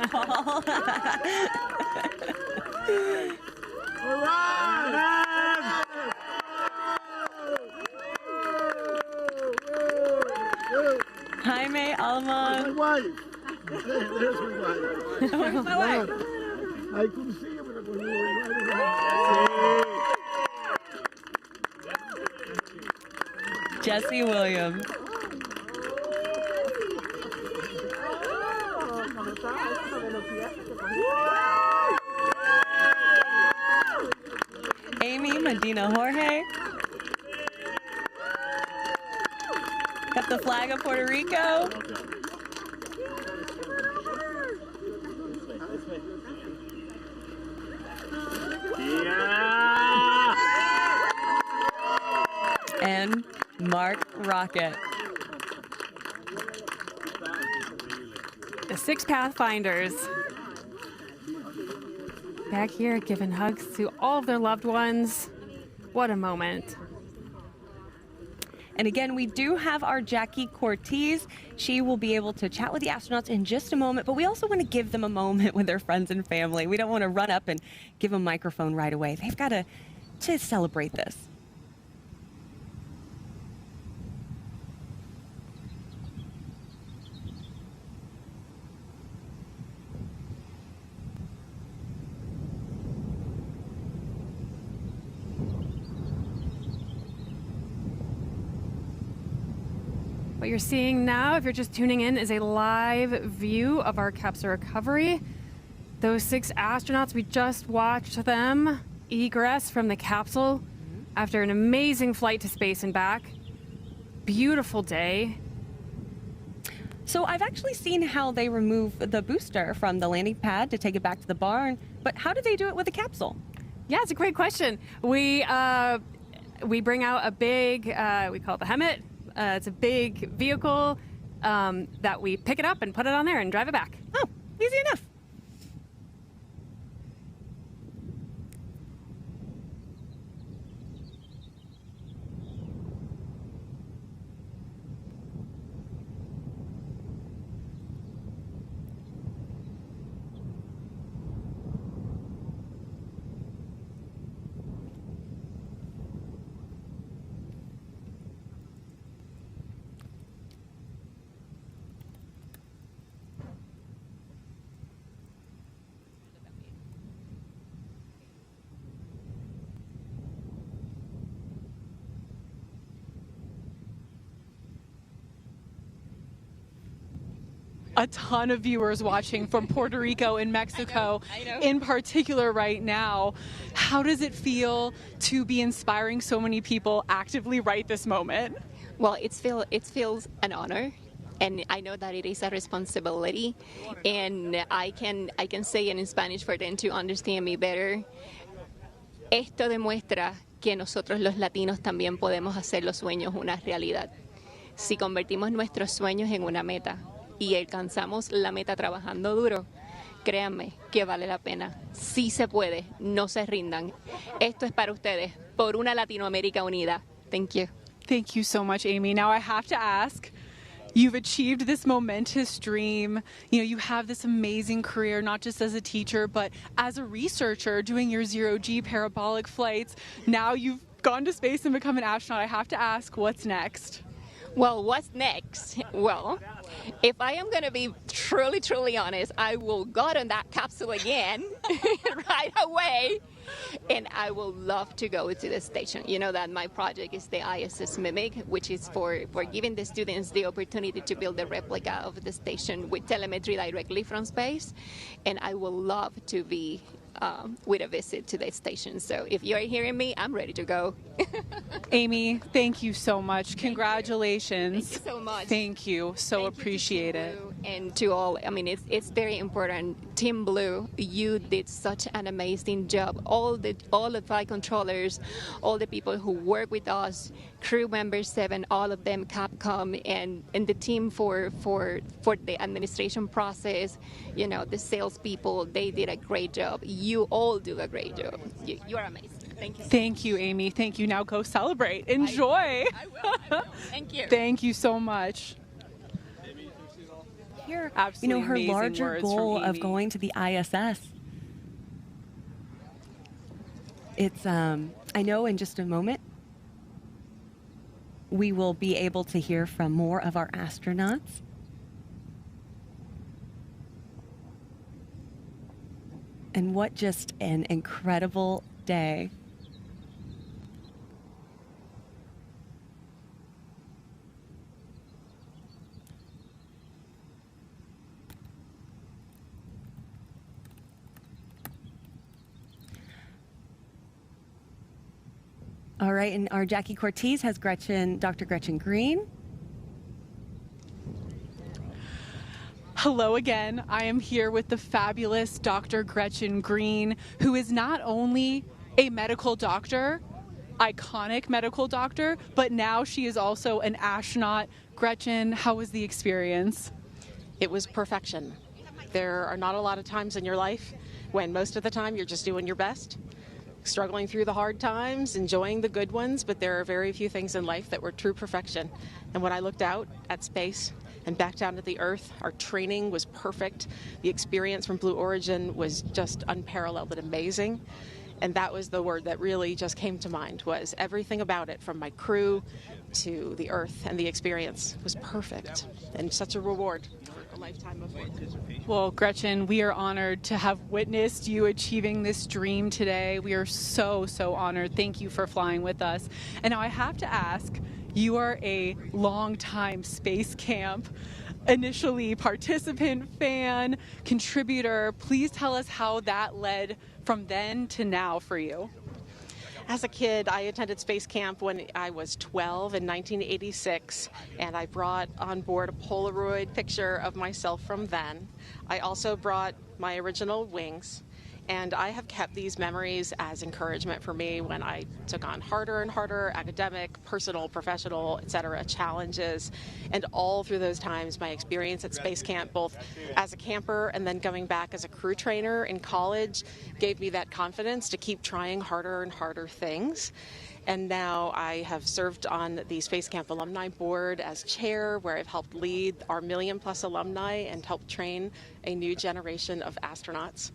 Paul. All right. Jaime Alemán. My wife. There's my wife. Where's my wife? I couldn't see you, but when you were right around. Jesse Williams. Amy Medina Jorge. Got the flag of Puerto Rico. And Mark Rocket. The 6 Pathfinders. Back here giving hugs to all of their loved ones. What a moment. And again, we do have our Jackie Cortez. She will be able to chat with the astronauts in just a moment, but we also want to give them a moment with their friends and family. We don't want to run up and give them a microphone right away. They've got to celebrate this. What you're seeing now, if you're just tuning in, is a live view of our capsule recovery. Those 6 astronauts, we just watched them egress from the capsule after an amazing flight to space and back. Beautiful day. So I've actually seen how they remove the booster from the landing pad to take it back to the barn, but how do they do it with the capsule? Yeah, it's a great question. We bring out a big, we call it the Aymette. It's a big vehicle that we pick it up and put it on there and drive it back. Oh, easy enough. A ton of viewers watching from Puerto Rico and Mexico I know. In particular right now. How does it feel to be inspiring so many people actively right this moment? Well, it feels an honor, and I know that it is a responsibility, and I can say it in Spanish for them to understand me better. Esto demuestra que nosotros los latinos también podemos hacer los sueños una realidad. Si convertimos nuestros sueños en una meta y alcanzamos la meta trabajando duro, créanme que vale la pena. Sí se puede, no se rindan. Esto es para ustedes, por una Latinoamérica unida. Thank you. Thank you so much, Amy. Now I have to ask, you've achieved this momentous dream. You know, you have this amazing career, not just as a teacher, but as a researcher doing your zero-G parabolic flights. Now you've gone to space and become an astronaut. I have to ask, what's next? Well, what's next? Well, if I am going to be truly honest, I will go on that capsule again right away, and I will love to go to the station. You know that my project is the ISS Mimic, which is for giving the students the opportunity to build a replica of the station with telemetry directly from space, and I will love to be with a visit to the station. So if you're hearing me, I'm ready to go. Amy, thank you so much. Congratulations. Thank you so much. Thank you. So appreciate it. And to all, I mean, it's very important. Team Blue, you did such an amazing job. All the flight controllers, all the people who work with us, crew members 7, all of them, Capcom, and the team for the administration process, you know, the salespeople, they did a great job. You all do a great job. You are amazing. Thank you. Thank you, Amy. Thank you. Now go celebrate. Enjoy. I will. Thank you. Thank you so much. hear, Absolutely her amazing larger words from goal of Amy. going to the ISS. It's, I know in just a moment, we will be able to hear from more of our astronauts. And what just an incredible day. All right, and our Jackie Cortez has Dr. Gretchen Green. Hello again. I am here with the fabulous Dr. Gretchen Green, who is not only a medical doctor, iconic medical doctor, but now she is also an astronaut. Gretchen, how was the experience? It was perfection. There are not a lot of times in your life when most of the time you're just doing your best, struggling through the hard times, enjoying the good ones, but there are very few things in life that were true perfection. And when I looked out at space and back down to the Earth, our training was perfect. The experience from Blue Origin was just unparalleled and amazing. And that was the word that really just came to mind, was everything about it, from my crew to the Earth, and the experience was perfect and such a reward for a lifetime of work. Well, Gretchen, we are honored to have witnessed you achieving this dream today. We are so, so honored. Thank you for flying with us. And now I have to ask, you are a longtime space camp, initially participant, fan, contributor. Please tell us how that led from then to now for you. As a kid, I attended space camp when I was 12 in 1986, and I brought on board a Polaroid picture of myself from then. I also brought my original wings, and I have kept these memories as encouragement for me when I took on harder and harder academic, personal, professional, etc. challenges. And all through those times, my experience at space camp, both as a camper and then going back as a crew trainer in college, gave me that confidence to keep trying harder and harder things. And now I have served on the Space Camp Alumni Board as chair, where I've helped lead our million-plus alumni and helped train a new generation of astronauts.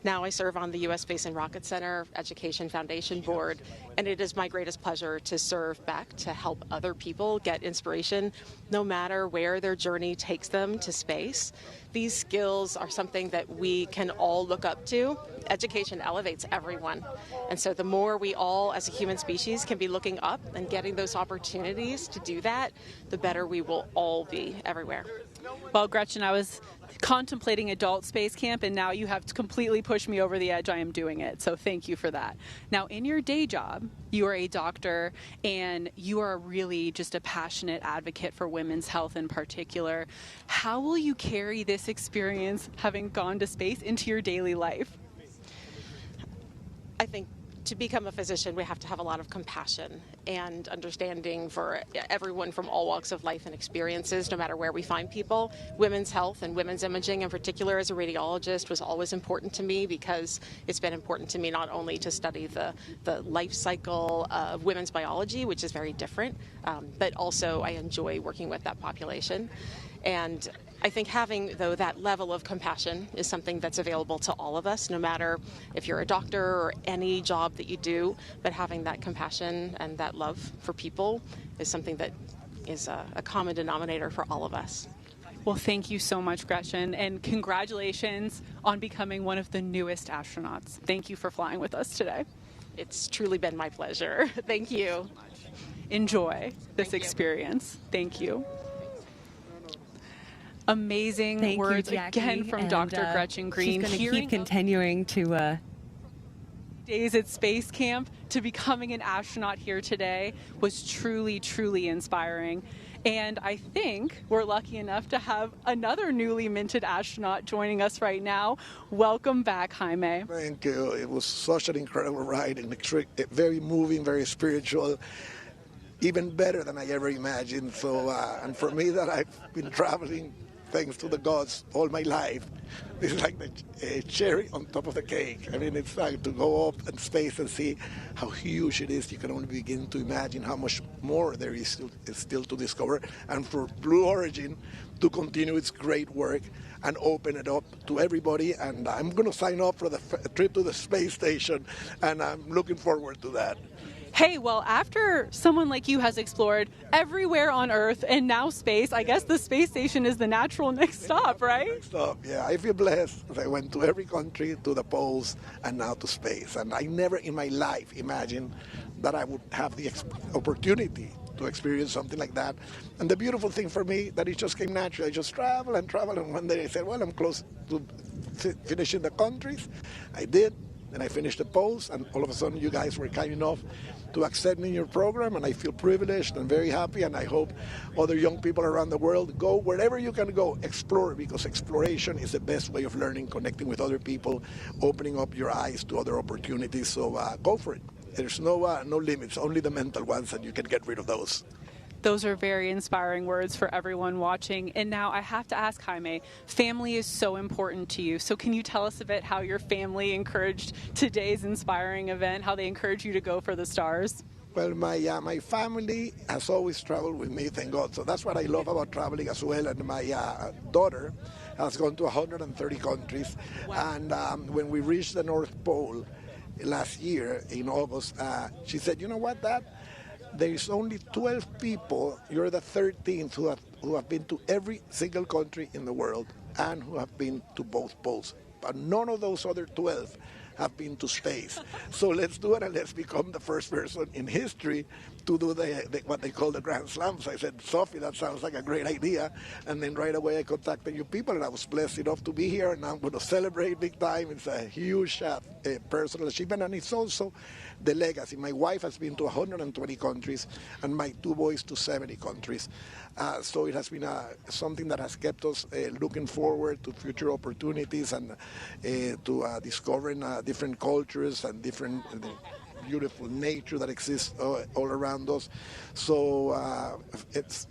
Now I serve on the U.S. Space and Rocket Center Education Foundation Board, and it is my greatest pleasure to serve back to help other people get inspiration, no matter where their journey takes them to space. These skills are something that we can all look up to. Education elevates everyone, and so the more we all, as a human species, can be looking up and getting those opportunities to do that, the better we will all be everywhere. Well, Gretchen, I was contemplating adult space camp, and now you have completely pushed me over the edge. I am doing it, so thank you for that. Now, in your day job, you are a doctor, and you are really just a passionate advocate for women's health in particular. How will you carry this experience, having gone to space, into your daily life? I think to become a physician, we have to have a lot of compassion and understanding for everyone from all walks of life and experiences, no matter where we find people. Women's health and women's imaging in particular, as a radiologist, was always important to me, because it's been important to me not only to study the life cycle of women's biology, which is very different, but also I enjoy working with that population. And I think having, though, that level of compassion is something that's available to all of us, no matter if you're a doctor or any job that you do, but having that compassion and that love for people is something that is a common denominator for all of us. Well, thank you so much, Gretchen, and congratulations on becoming one of the newest astronauts. Thank you for flying with us today. It's truly been my pleasure. Thank you. Enjoy this experience. Thank you. Amazing words again from Dr. Gretchen Green. She's going to keep continuing to days at space camp to becoming an astronaut here today was truly, truly inspiring. And I think we're lucky enough to have another newly minted astronaut joining us right now. Welcome back, Jaime. Thank you. It was such an incredible ride, and very moving, very spiritual, even better than I ever imagined. So, and for me, that I've been traveling thanks to the gods all my life. This is like the cherry on top of the cake. I mean, it's like to go up in space and see how huge it is. You can only begin to imagine how much more there is still to discover. And for Blue Origin to continue its great work and open it up to everybody. And I'm going to sign up for the trip to the space station, and I'm looking forward to that. Hey, well, after someone like you has explored everywhere on Earth and now space, I guess the space station is the natural next stop, right? Next stop, yeah. I feel blessed. I went to every country, to the poles, and now to space. And I never in my life imagined that I would have the opportunity to experience something like that. And the beautiful thing for me, that it just came naturally. I just travel, and one day I said, well, I'm close to finishing the countries. I did. And I finished the post, and all of a sudden you guys were kind enough to accept me in your program, and I feel privileged and very happy, and I hope other young people around the world go wherever you can go, explore, because exploration is the best way of learning, connecting with other people, opening up your eyes to other opportunities. So go for it. There's no limits, only the mental ones, and you can get rid of those. Those are very inspiring words for everyone watching. And now I have to ask, Jaime, family is so important to you. So can you tell us a bit how your family encouraged today's inspiring event, how they encouraged you to go for the stars? Well, my family has always traveled with me, thank God. So that's what I love about traveling as well. And my daughter has gone to 130 countries. Wow. And when we reached the North Pole last year in August, she said, you know what, Dad? There is only 12 people, you're the 13th, who have been to every single country in the world and who have been to both poles. But none of those other 12 have been to space. So let's do it, and let's become the first person in history to do what they call the Grand Slams. I said, Sophie, that sounds like a great idea. And then right away I contacted you people, and I was blessed enough to be here, and I'm going to celebrate big time. It's a huge personal achievement, and it's also the legacy. My wife has been to 120 countries, and my two boys to 70 countries. So it has been something that has kept us looking forward to future opportunities and to discovering different cultures and different beautiful nature that exists all around us. So it's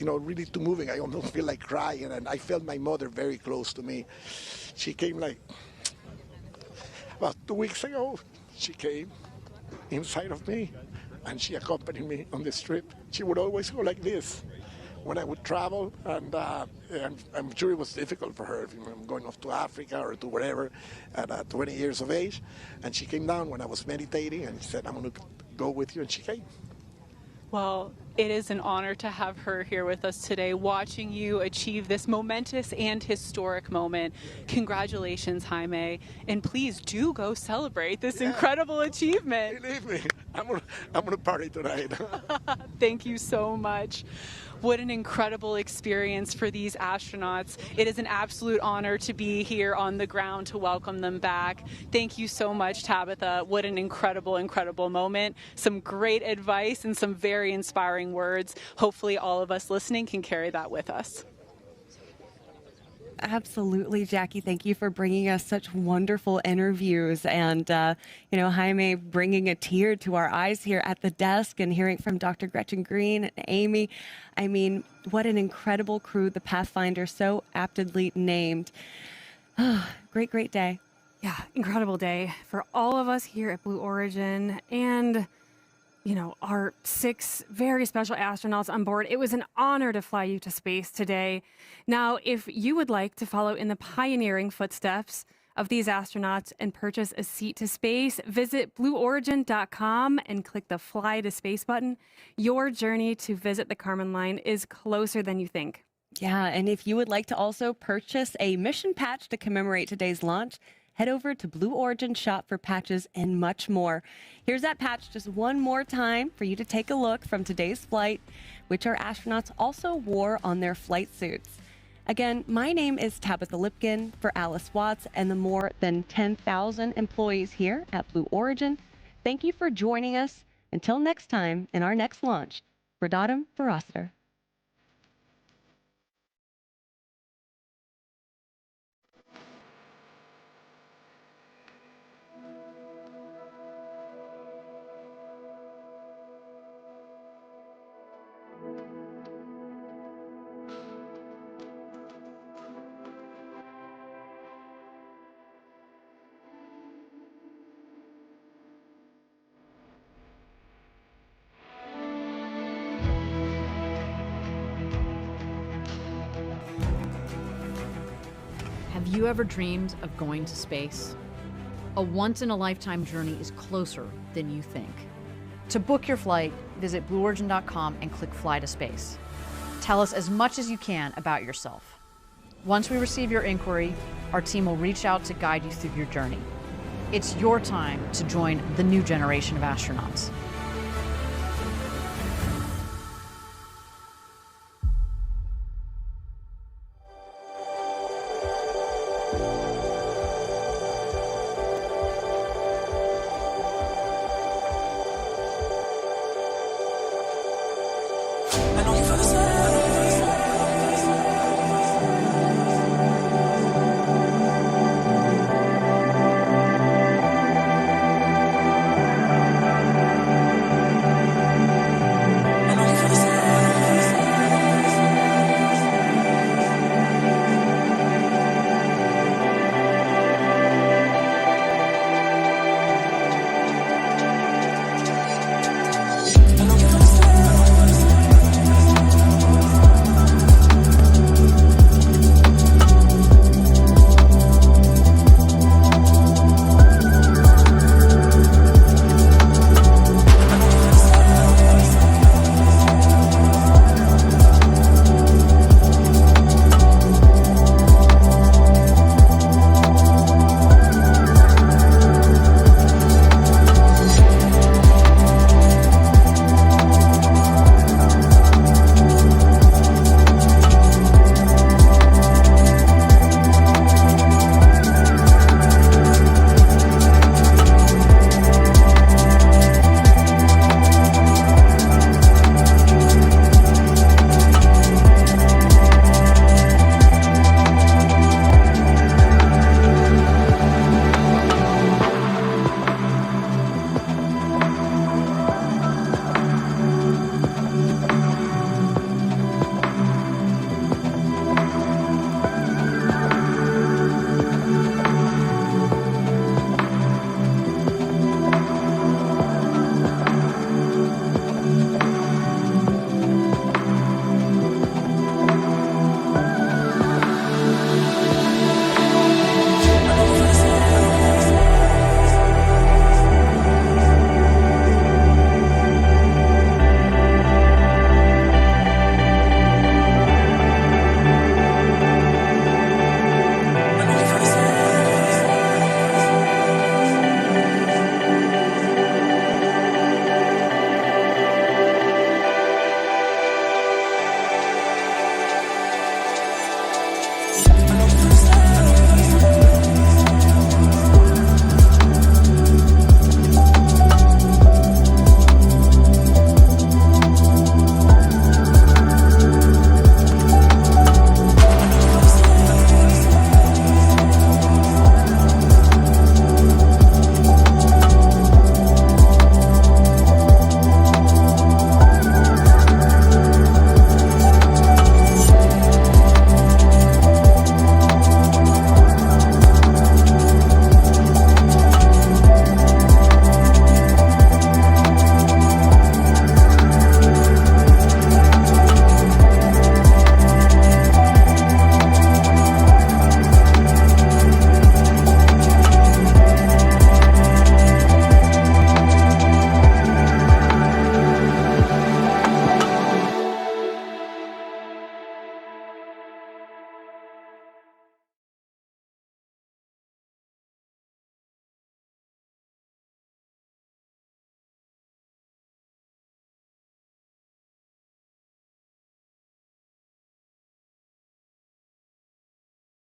really too moving. I almost feel like crying, and I felt my mother very close to me. She came about 2 weeks ago. She came inside of me, and she accompanied me on this trip. She would always go like this when I would travel, and I'm sure it was difficult for her. I'm going off to Africa or to wherever at 20 years of age, and she came down when I was meditating, and she said, I'm going to go with you, and she came. Well, it is an honor to have her here with us today, watching you achieve this momentous and historic moment. Congratulations, Jaime, and please do go celebrate this incredible achievement. Believe me, I'm gonna party tonight. Thank you so much. What an incredible experience for these astronauts. It is an absolute honor to be here on the ground to welcome them back. Thank you so much, Tabitha. What an incredible, incredible moment. Some great advice and some very inspiring words. Hopefully all of us listening can carry that with us. Absolutely, Jackie. Thank you for bringing us such wonderful interviews, and Jaime bringing a tear to our eyes here at the desk, and hearing from Dr. Gretchen Green and Amy. I mean, what an incredible crew, the Pathfinder, so aptly named. Great, great day. Yeah, incredible day for all of us here at Blue Origin, and our 6 very special astronauts on board. It was an honor to fly you to space today. Now, if you would like to follow in the pioneering footsteps of these astronauts and purchase a seat to space, visit blueorigin.com and click the Fly to Space button. Your journey to visit the Kármán line is closer than you think. Yeah, and if you would like to also purchase a mission patch to commemorate today's launch, head over to Blue Origin shop for patches and much more. Here's that patch just one more time for you to take a look from today's flight, which our astronauts also wore on their flight suits. Again, my name is Tabitha Lipkin for Alice Watts and the more than 10,000 employees here at Blue Origin. Thank you for joining us. Until next time in our next launch, Rodatum Verositer. you ever dreamed of going to space? A once-in-a-lifetime journey is closer than you think. To book your flight, visit blueorigin.com and click Fly to Space. Tell us as much as you can about yourself. Once we receive your inquiry, our team will reach out to guide you through your journey. It's your time to join the new generation of astronauts.